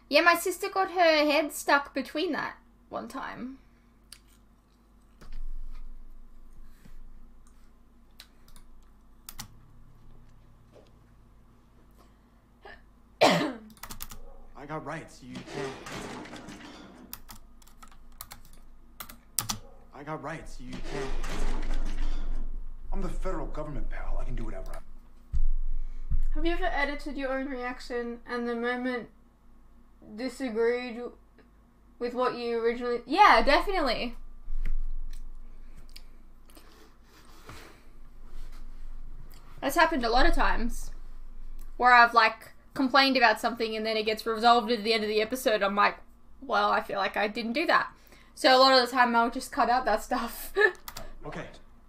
Yeah, my sister got her head stuck between that one time. I got rights. You can't. I got rights. You can't. I'm the federal government, pal. I can do whatever I... Have you ever edited your own reaction and the moment disagreed with what you originally... Yeah, definitely. That's happened a lot of times. Where I've, complained about something and then it gets resolved at the end of the episode. I'm like, well, I feel like I didn't do that. So a lot of the time I'll just cut out that stuff. Okay.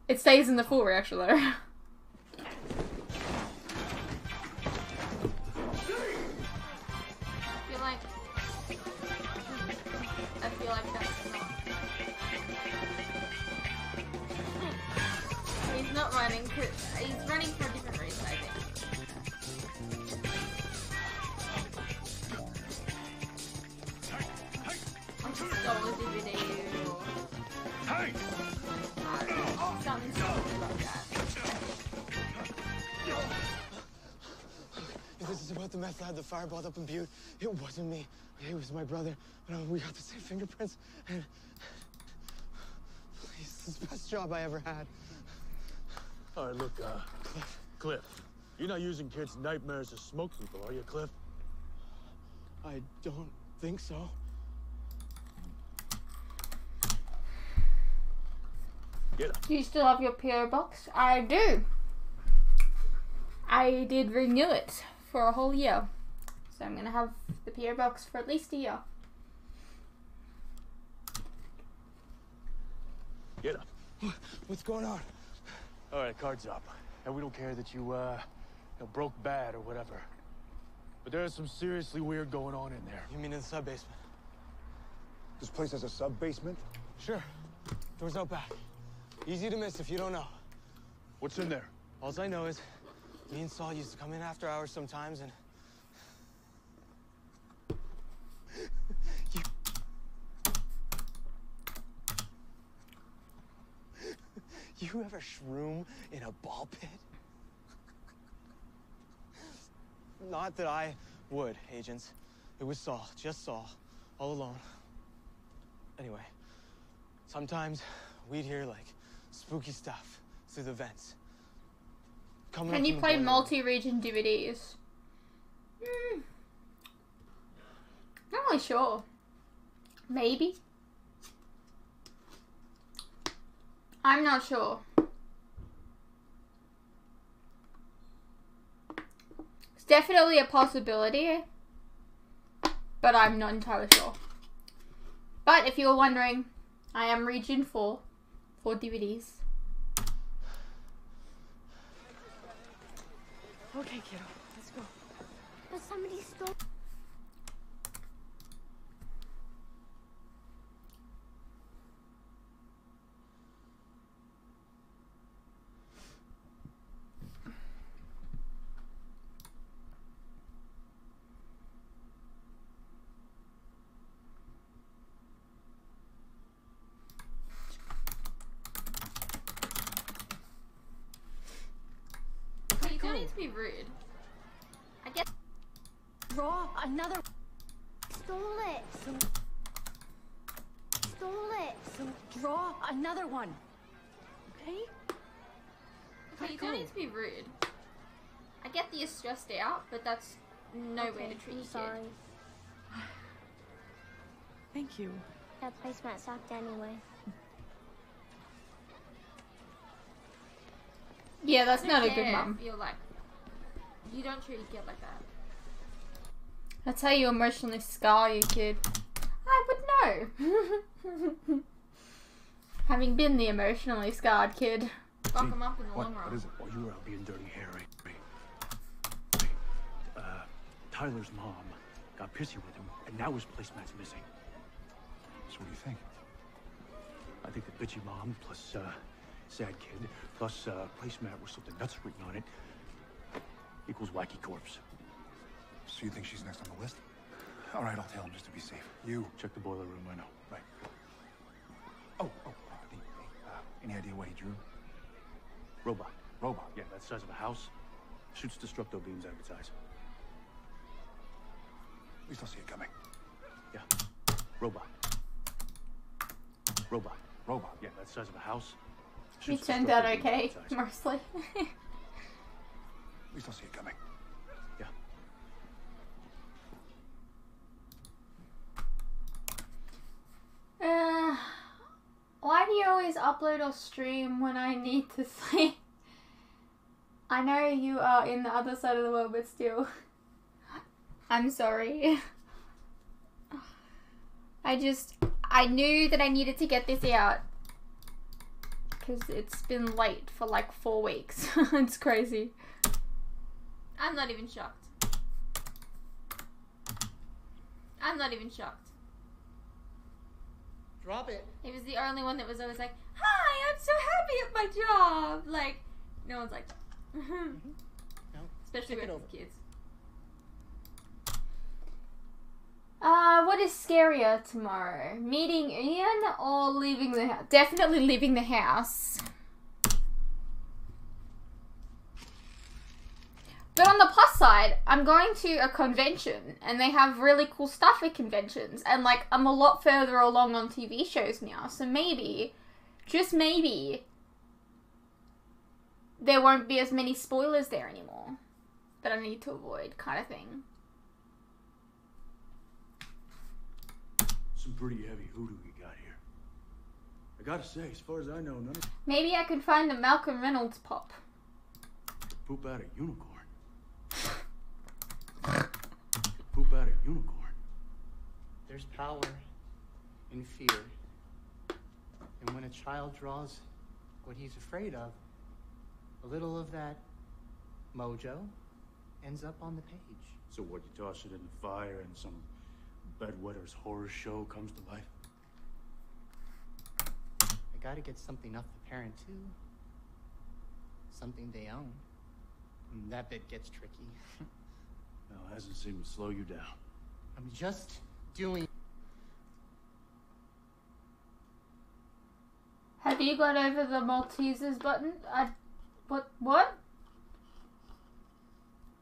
It stays in the full reaction though. I feel like that's not... He's not running, he's running for a different reason, I think. Stole a DVD or... something stupid like that. If this is about the meth lab, the fireball up in Butte, it wasn't me. It was my brother. We got the same fingerprints. And please, this is the best job I ever had. All right, look, Cliff. You're not using kids' nightmares to smoke people, are you, Cliff? I don't think so. Get up. Do you still have your PO box? I do. I did renew it for a whole year. So I'm going to have the PO box for at least a year. Get up. What's going on? All right, cards up. And we don't care that you broke bad or whatever. But there's some seriously weird going on in there. You mean in the sub-basement? This place has a sub-basement? Sure. Door's out back. Easy to miss if you don't know. What's in there? All I know is me and Saul used to come in after hours sometimes and... You ever shroom in a ball pit? Not that I would, agents. It was Saul, just Saul, all alone. Anyway, sometimes we'd hear, spooky stuff through the vents. Can you play multi-region DVDs? Not really sure. Maybe. I'm not sure. It's definitely a possibility, but I'm not entirely sure. But if you were wondering, I am region 4 for DVDs. Okay, kiddo, let's go. But somebody stole... need to be rude. I get. Draw another. Stole it. Stole it. So draw another one. Okay? Okay, you don't need to be rude. I get that you're stressed out, but that's no way to treat I'm your sorry. kid. Thank you. That placemat sucked anyway. Yeah, that's I not don't a good care mum. if you're like, you don't treat your kid like that. That's how you emotionally scar your kid. I would know. Having been the emotionally scarred kid. Fuck them up in the long run. What is it? While you were out being dirty Harry, Tyler's mom got pissy with him, and now his placemat's missing. So what do you think? I think the bitchy mom plus sad kid plus placemat with something nuts written on it equals wacky corpse. So you think she's next on the list? All right, I'll tell him just to be safe. You check the boiler room. I know. Right. Oh, any idea what he drew? Robot. Robot. Yeah, that size of a house. Shoots destructo beams out of its eyes. At least I'll see it coming. Yeah. Robot. Robot. Robot. Yeah, that size of a house. He Shoots turned destructo out beams out of okay, its eyes. mostly. At least I'll see it coming. Yeah. Why do you always upload or stream when I need to sleep? I know you are in the other side of the world, but still. I'm sorry. I knew that I needed to get this out. Because it's been late for like 4 weeks. It's crazy. I'm not even shocked. I'm not even shocked. Drop it. He was the only one that was always like, "Hi, I'm so happy at my job." Like, no one's like, No, especially take it with over. kids. What is scarier tomorrow? Meeting Ian or leaving the house? Definitely leaving the house. But on the plus side, I'm going to a convention and they have really cool stuff at conventions. And like, I'm a lot further along on TV shows now. So maybe, just maybe, there won't be as many spoilers there anymore that I need to avoid, kind of thing. Some pretty heavy hoodoo you got here. I gotta say, as far as I know, none of Maybe I could find a Malcolm Reynolds pop. poop out a unicorn. Poop out a unicorn. There's power in fear. And when a child draws what he's afraid of, a little of that mojo ends up on the page. So what, you toss it in the fire and some bedwetter's horror show comes to life? I gotta get something off the parent too. Something they own. And that bit gets tricky. No, it hasn't seemed to slow you down. I'm just doing. Have you got over the Maltesers button? What?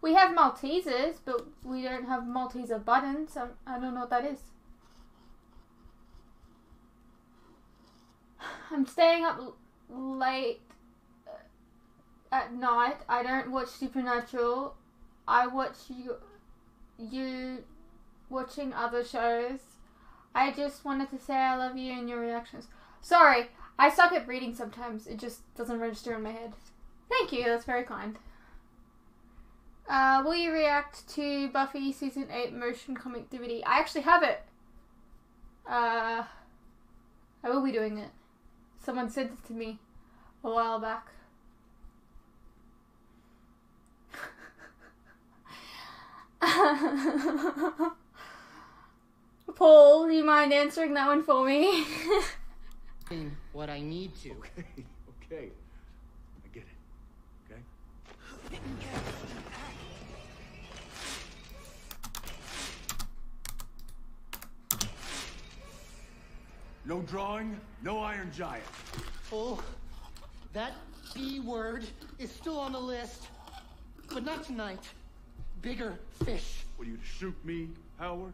We have Maltesers, but we don't have Malteser buttons. I don't know what that is. I'm staying up late at night. I don't watch Supernatural. I watch you watching other shows. I just wanted to say I love you and your reactions. Sorry, I suck at reading sometimes. It just doesn't register in my head. Thank you, that's very kind. Will you react to Buffy Season 8 motion comic DVD? I actually have it. I will be doing it. Someone sent it to me a while back. Paul, do you mind answering that one for me? What I need to. Okay. I get it. Okay? No drawing, no Iron Giant. Oh, that B word is still on the list, but But not tonight. Bigger fish. What, are you to shoot me, Howard?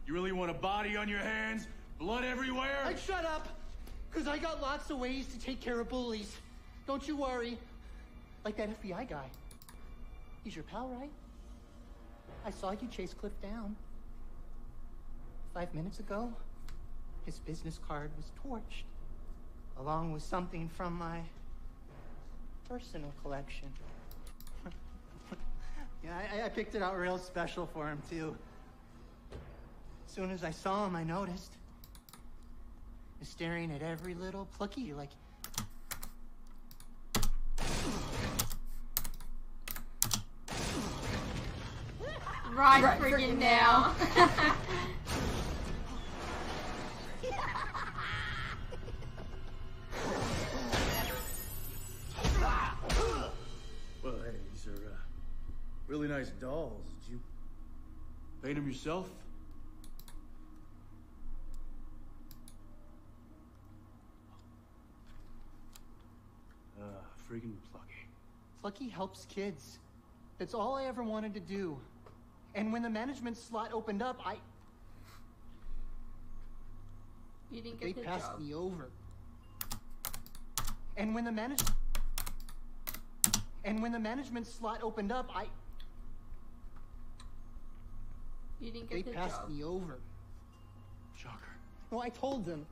You really want a body on your hands? Blood everywhere? I'd shut up! Because I got lots of ways to take care of bullies. Don't you worry. Like that FBI guy. He's your pal, right? I saw you chase Cliff down. 5 minutes ago, his business card was torched, along with something from my personal collection. Yeah, I picked it out real special for him, too. As soon as I saw him, I noticed. He was staring at every little plucky, like... Right friggin' now. Well, hey, these are really nice dolls. Did you paint them yourself? Friggin' Plucky. Plucky helps kids. That's all I ever wanted to do. And when the management slot opened up, You didn't they get the passed job. me over. And when the management slot opened up, You didn't they get the passed job. me over. Shocker. Well, I told them,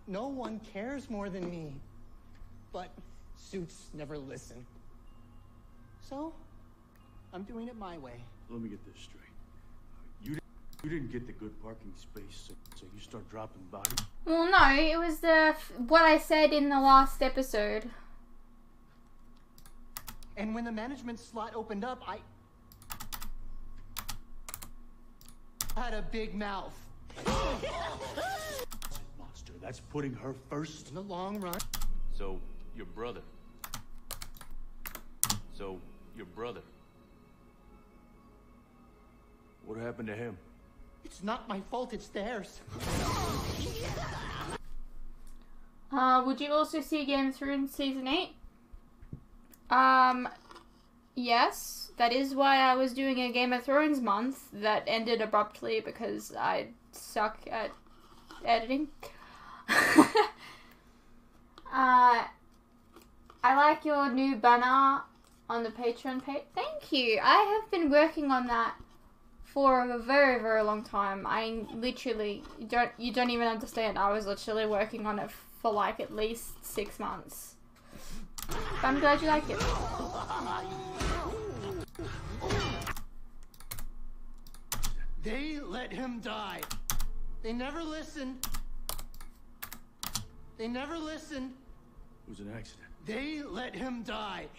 no one cares more than me. But suits never listen. So, I'm doing it my way. Let me get this straight. You didn't get the good parking space, so you start dropping bodies? Well, no, it was what I said in the last episode. And when the management slot opened up, I had a big mouth. Monster, that's putting her first? In the long run. So, your brother. What happened to him? It's not my fault, it's theirs. Would you also see Game of Thrones Season 8? Yes. That is why I was doing a Game of Thrones month that ended abruptly because I suck at editing. I like your new banner on the Patreon page. Thank you. I have been working on that for a very, very long time. I literally you don't even understand. I was literally working on it for like at least 6 months. But I'm glad you like it. They let him die. They never listened. They never listened. It was an accident. They let him die.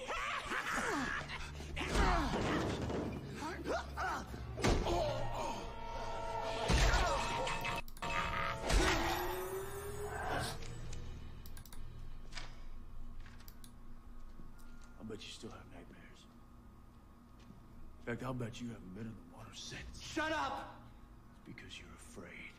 I'll bet you still have nightmares. In fact, I'll bet you haven't been in the water since. Shut up! It's because you're afraid.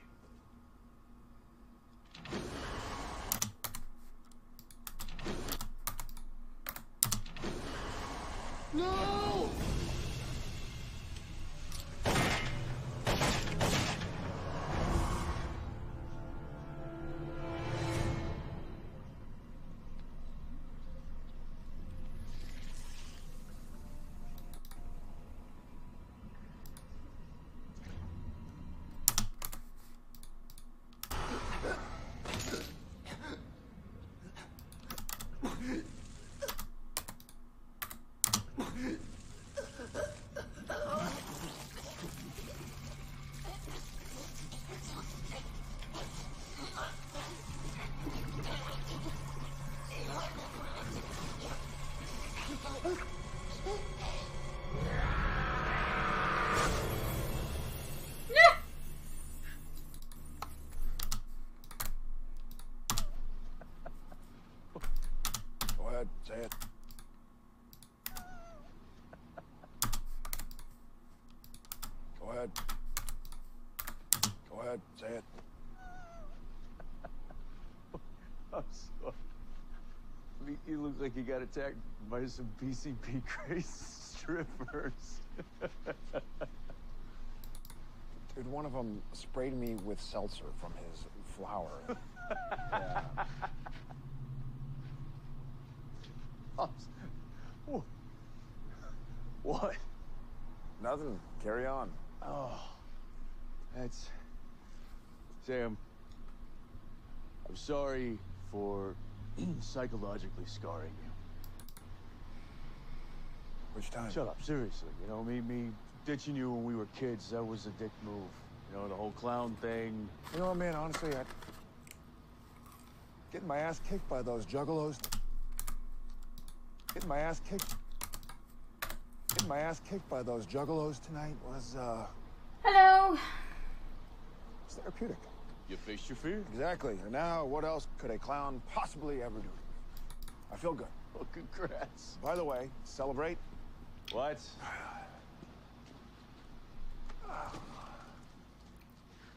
No! Go ahead, say it. Go ahead. Go ahead, say it. I'm sorry. You look like you got attacked by some PCP crazy. strippers. Dude, one of them sprayed me with seltzer from his flower. Yeah. What? Nothing. Carry on. Oh, that's... Sam, I'm sorry for psychologically scarring you. Which time? Shut up, seriously. You know, me ditching you when we were kids, that was a dick move. You know, the whole clown thing. You know what, man, honestly, getting my ass kicked by those juggalos. Getting my ass kicked by those juggalos tonight was, Hello. it's therapeutic. You faced your fear? Exactly. And now, what else could a clown possibly ever do? I feel good. Well, congrats. By the way, celebrate. What?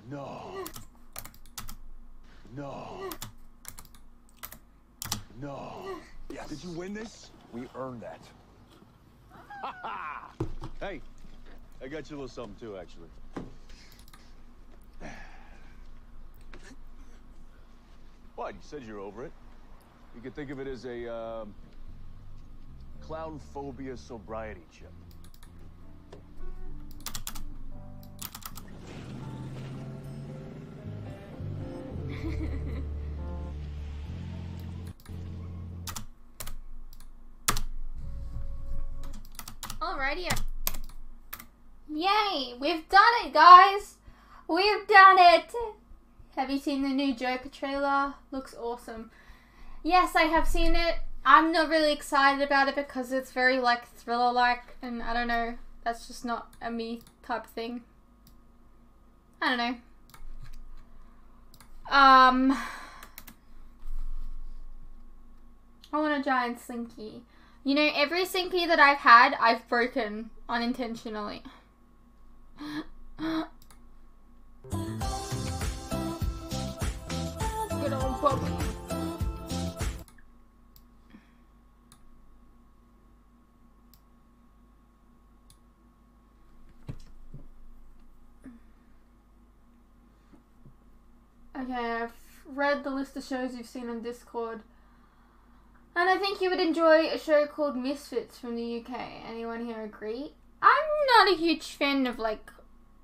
No. No. No. Yes. Did you win this? We earned that. Hey, I got you a little something too, actually. What? You said you're over it. You could think of it as a clown phobia sobriety chip. Alrighty. Yay! We've done it, guys! We've done it! Have you seen the new Joker trailer? Looks awesome. Yes, I have seen it. I'm not really excited about it because it's very, like, thriller-like, and I don't know. That's just not a me type thing. I don't know. I want a giant slinky. You know, every slinky that I've had, I've broken unintentionally. Good old Bobby. Okay, I've read the list of shows you've seen on Discord. And I think you would enjoy a show called Misfits from the UK. Anyone here agree? I'm not a huge fan of, like,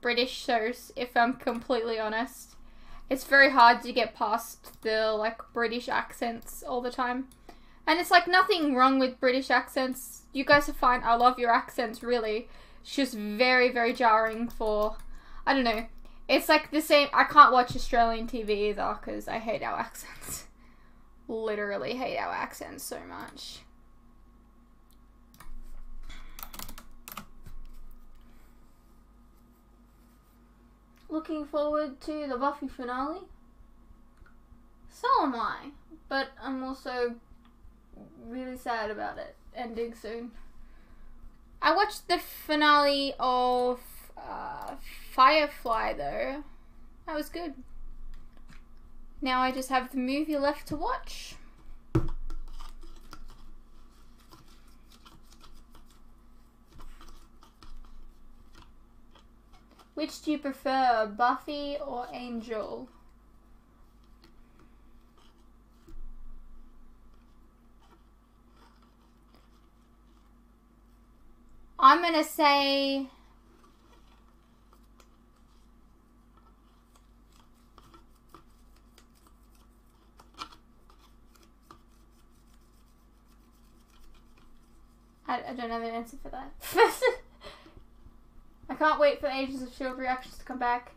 British shows, if I'm completely honest. It's very hard to get past the, like, British accents all the time. And it's, like, nothing wrong with British accents. You guys are fine. I love your accents, really. It's just very, very jarring for... I don't know. It's, like, the same... I can't watch Australian TV either, because I hate our accents. Literally hate our accents so much. Looking forward to the Buffy finale. So am I. But I'm also really sad about it ending soon. I watched the finale of Firefly though. That was good. Now I just have the movie left to watch. Which do you prefer, Buffy or Angel? I'm gonna say... I don't have an answer for that. I can't wait for Agents of S.H.I.E.L.D. reactions to come back.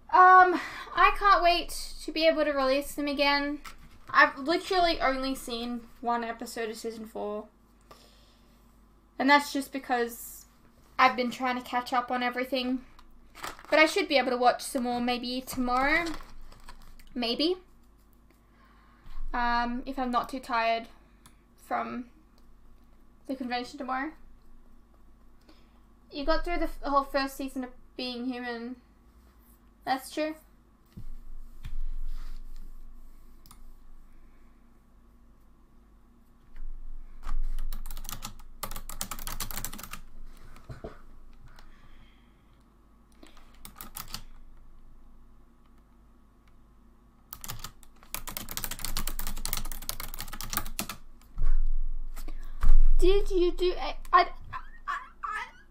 I can't wait to be able to release them again. I've literally only seen one episode of Season 4. And that's just because I've been trying to catch up on everything. But I should be able to watch some more maybe tomorrow. Maybe. If I'm not too tired from the convention tomorrow. You got through the whole first season of Being Human. That's true. did you do?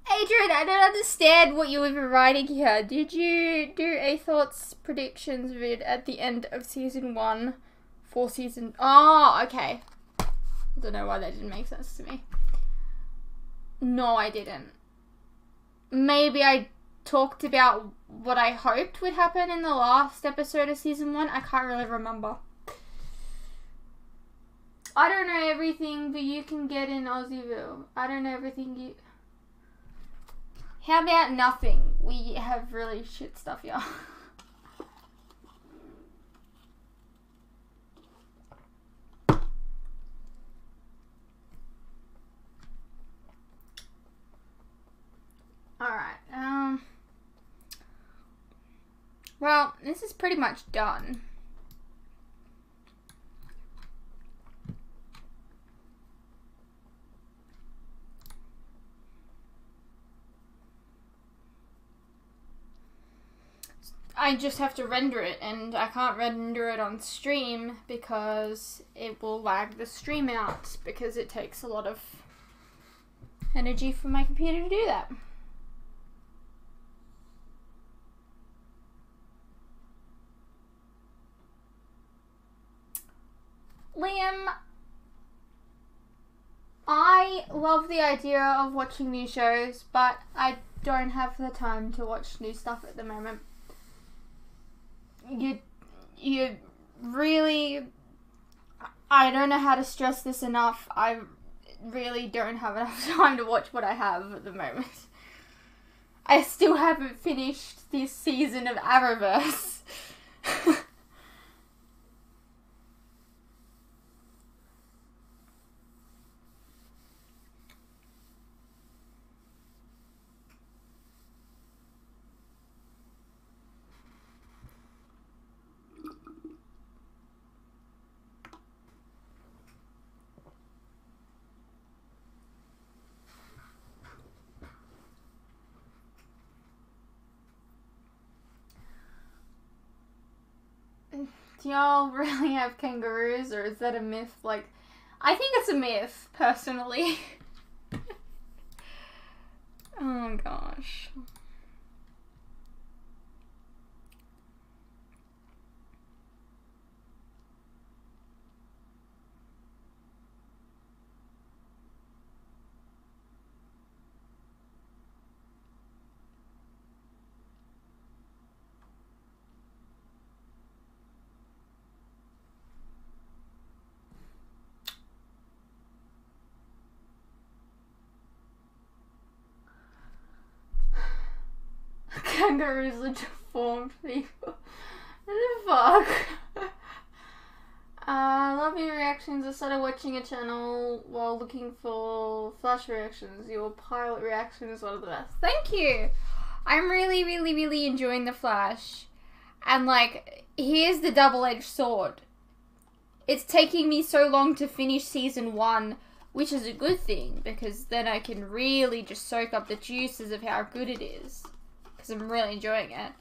Adrian, I don't understand what you were writing here. Did you do a thoughts predictions vid at the end of season 1 for season? Oh, okay. I don't know why that didn't make sense to me. No, I didn't. Maybe I talked about what I hoped would happen in the last episode of season 1. I can't really remember. I don't know everything, but you can get in Aussieville. I don't know everything you... How about nothing? We have really shit stuff here. Alright, well, this is pretty much done. I just have to render it, and I can't render it on stream because it will lag the stream out because it takes a lot of energy for my computer to do that. Liam, I love the idea of watching new shows, but I don't have the time to watch new stuff at the moment. You really, I don't know how to stress this enough. I really don't have enough time to watch what I have at the moment. I still haven't finished this season of Arrowverse. Do y'all really have kangaroos, or is that a myth? Like, I think it's a myth, personally. Oh gosh. Kangaroos are deformed people. What the fuck? Love your reactions. I started watching a channel while looking for Flash reactions. Your pilot reaction is one of the best. Thank you! I'm really enjoying The Flash. And like, here's the double-edged sword. It's taking me so long to finish season 1, which is a good thing, because then I can really just soak up the juices of how good it is. Because I'm really enjoying it.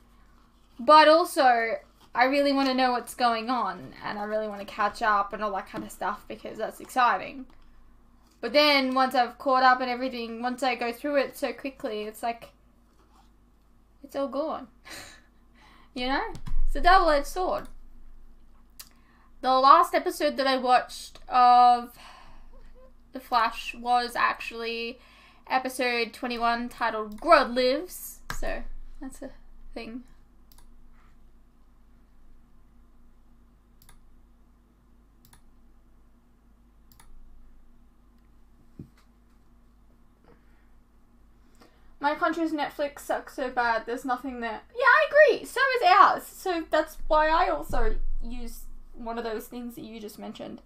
But also, I really want to know what's going on, and I really want to catch up and all that kind of stuff, because that's exciting. But then, once I've caught up and everything, once I go through it so quickly, it's like, it's all gone. You know? It's a double-edged sword. The last episode that I watched of The Flash was actually episode 21, titled Grodd Lives. So, that's a thing. My country's Netflix sucks so bad, there's nothing there. Yeah, I agree. So is ours. So that's why I also use one of those things that you just mentioned.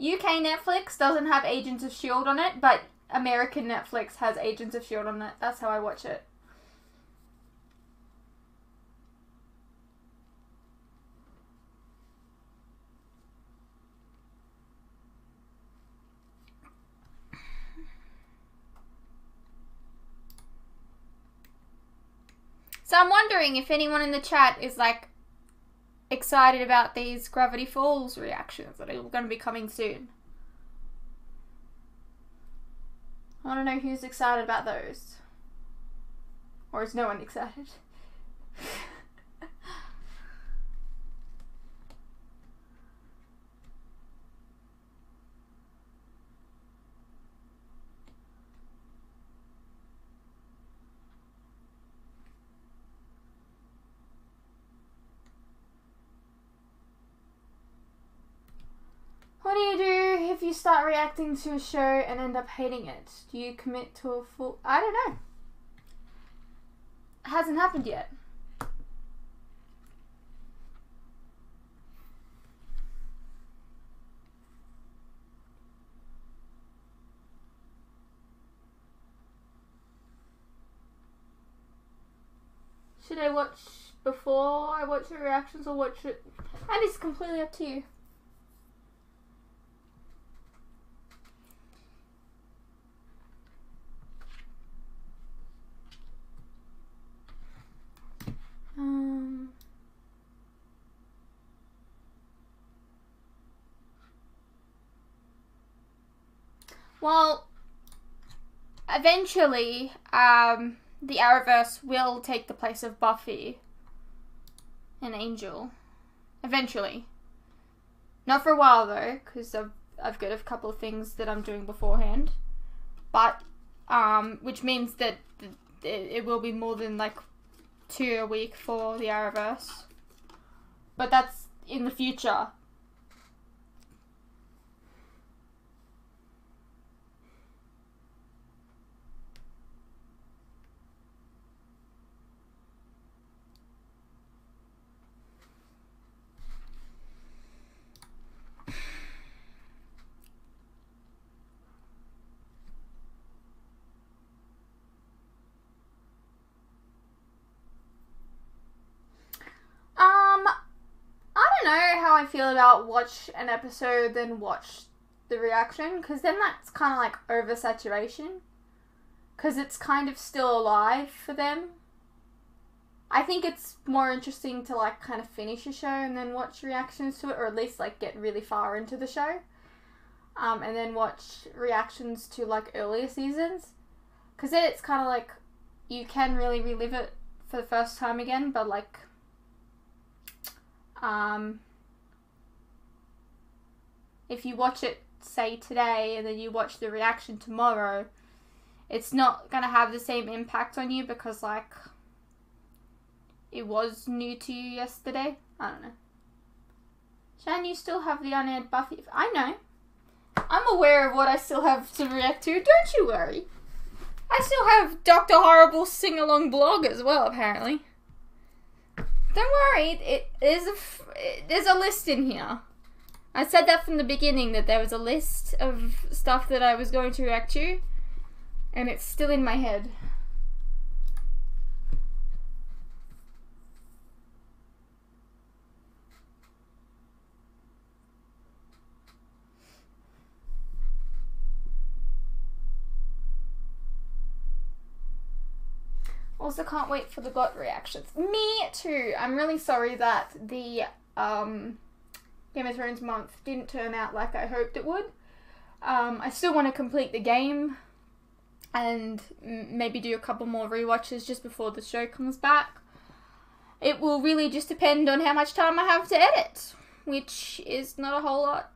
UK Netflix doesn't have Agents of S.H.I.E.L.D. on it, but American Netflix has Agents of S.H.I.E.L.D. on it. That's how I watch it. So I'm wondering if anyone in the chat is like excited about these Gravity Falls reactions that are going to be coming soon. I want to know who's excited about those. Or is no one excited? What do you do if you start reacting to a show and end up hating it? Do you commit to a full... I don't know. It hasn't happened yet. Should I watch before I watch the reactions or watch it? And it's completely up to you. Well, eventually, the Arrowverse will take the place of Buffy and Angel. Eventually. Not for a while though, because I've got a couple of things that I'm doing beforehand. But, which means that it will be more than like 2 a week for the Arrowverse. But that's in the future. I don't know how I feel about watch an episode then watch the reaction, because then that's kind of like oversaturation, because it's kind of still alive for them. I think it's more interesting to like kind of finish a show and then watch reactions to it, or at least like get really far into the show, and then watch reactions to like earlier seasons, because then it's kind of like you can really relive it for the first time again, but like if you watch it, say, today, and then you watch the reaction tomorrow, it's not gonna have the same impact on you because, like, it was new to you yesterday. I don't know. Shan, you still have the unaired Buffy. I know. I'm aware of what I still have to react to. Don't you worry. I still have Dr. Horrible's sing-along blog as well, apparently. Don't worry, there's a list in here. I said that from the beginning, that there was a list of stuff that I was going to react to, and it's still in my head. Also can't wait for the GOT reactions. Me too. I'm really sorry that the Game of Thrones month didn't turn out like I hoped it would. I still want to complete the game and maybe do a couple more rewatches just before the show comes back. It will really just depend on how much time I have to edit, which is not a whole lot.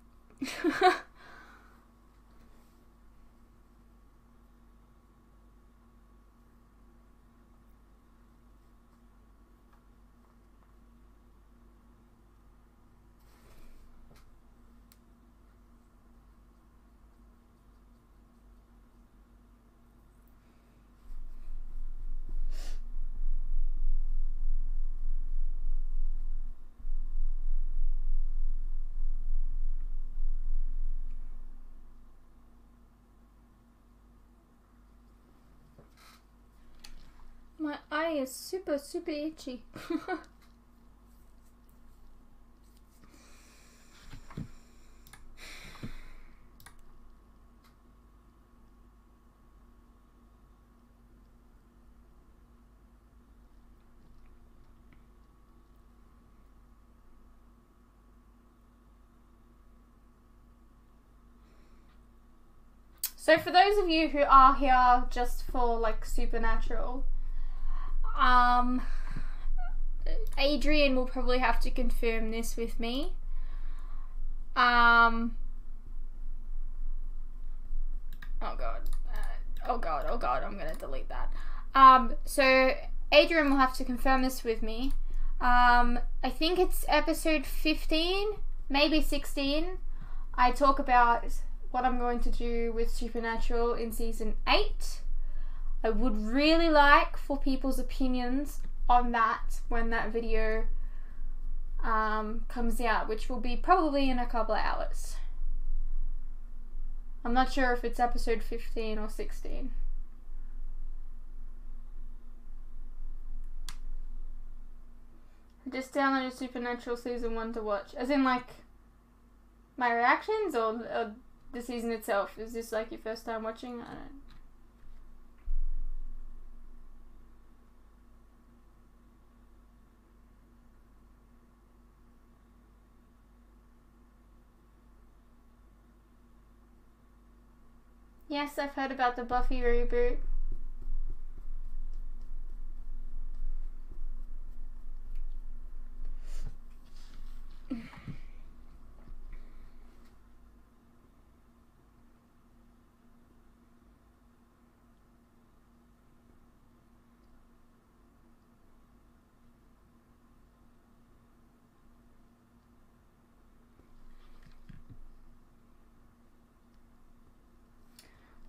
My eye is super itchy. So for those of you who are here just for like Supernatural, Adrian will probably have to confirm this with me. Oh god, I'm gonna delete that. So Adrian will have to confirm this with me. I think it's episode 15, maybe 16. I talk about what I'm going to do with Supernatural in season 8. I would really like for people's opinions on that when that video comes out, which will be probably in a couple of hours. I'm not sure if it's episode 15 or 16. Just downloaded Supernatural season 1 to watch. As in like my reactions or the season itself? Is this like your first time watching? I don't know. Yes, I've heard about the Buffy reboot.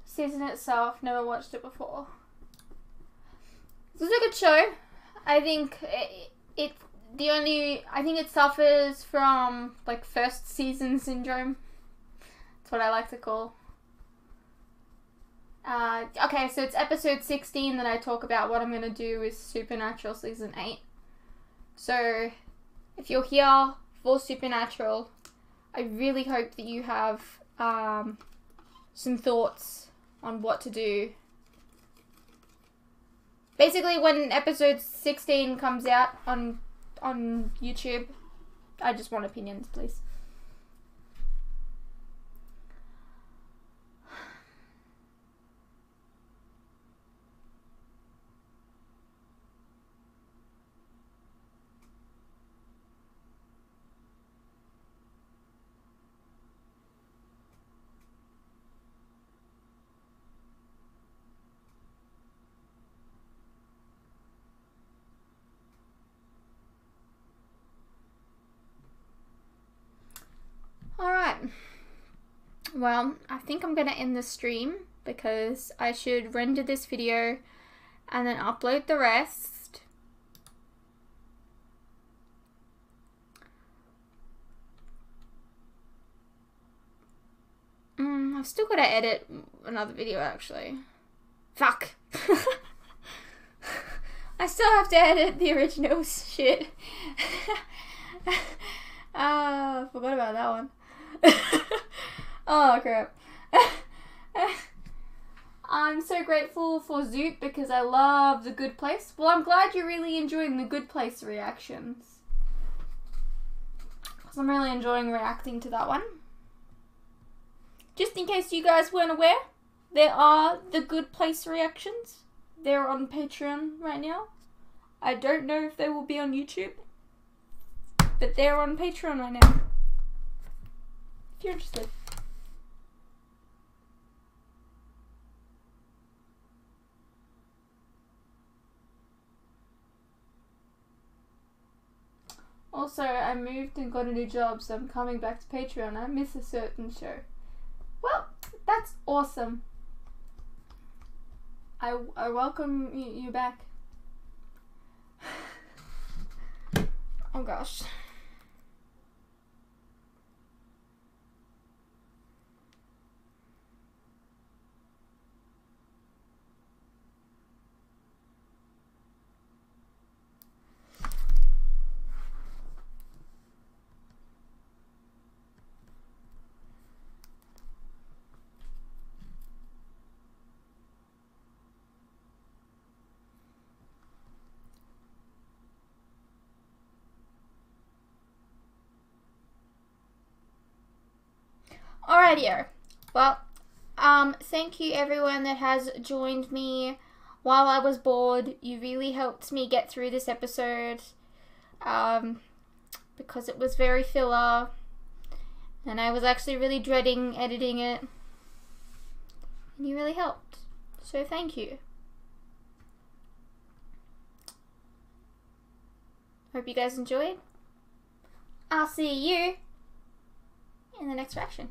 Season itself, never watched it before. This is a good show. I think it suffers from like first season syndrome. That's what I like to call. Okay, so it's episode 16 that I talk about what I'm gonna do with Supernatural season 8. So if you're here for Supernatural, I really hope that you have some thoughts on what to do. Basically, when episode 16 comes out on YouTube, I just want opinions, please. Alright, well, I think I'm gonna end the stream because I should render this video and then upload the rest. I've still got to edit another video actually. Fuck! I still have to edit the original shit. Forgot about that one. Oh crap. I'm so grateful for Zoot because I love The Good Place. Well, I'm glad you're really enjoying The Good Place reactions, because I'm really enjoying reacting to that one. Just in case you guys weren't aware, there are The Good Place reactions. They're on Patreon right now. I don't know if they will be on YouTube, but they're on Patreon right now, if you're interested. Also, I moved and got a new job, so I'm coming back to Patreon. I miss a certain show. Well, that's awesome. I welcome you back. Oh gosh. Alrighty, well, Thank you everyone that has joined me while I was bored. You really helped me get through this episode, because it was very filler, and I was actually really dreading editing it, and you really helped. So thank you. Hope you guys enjoyed. I'll see you in the next reaction.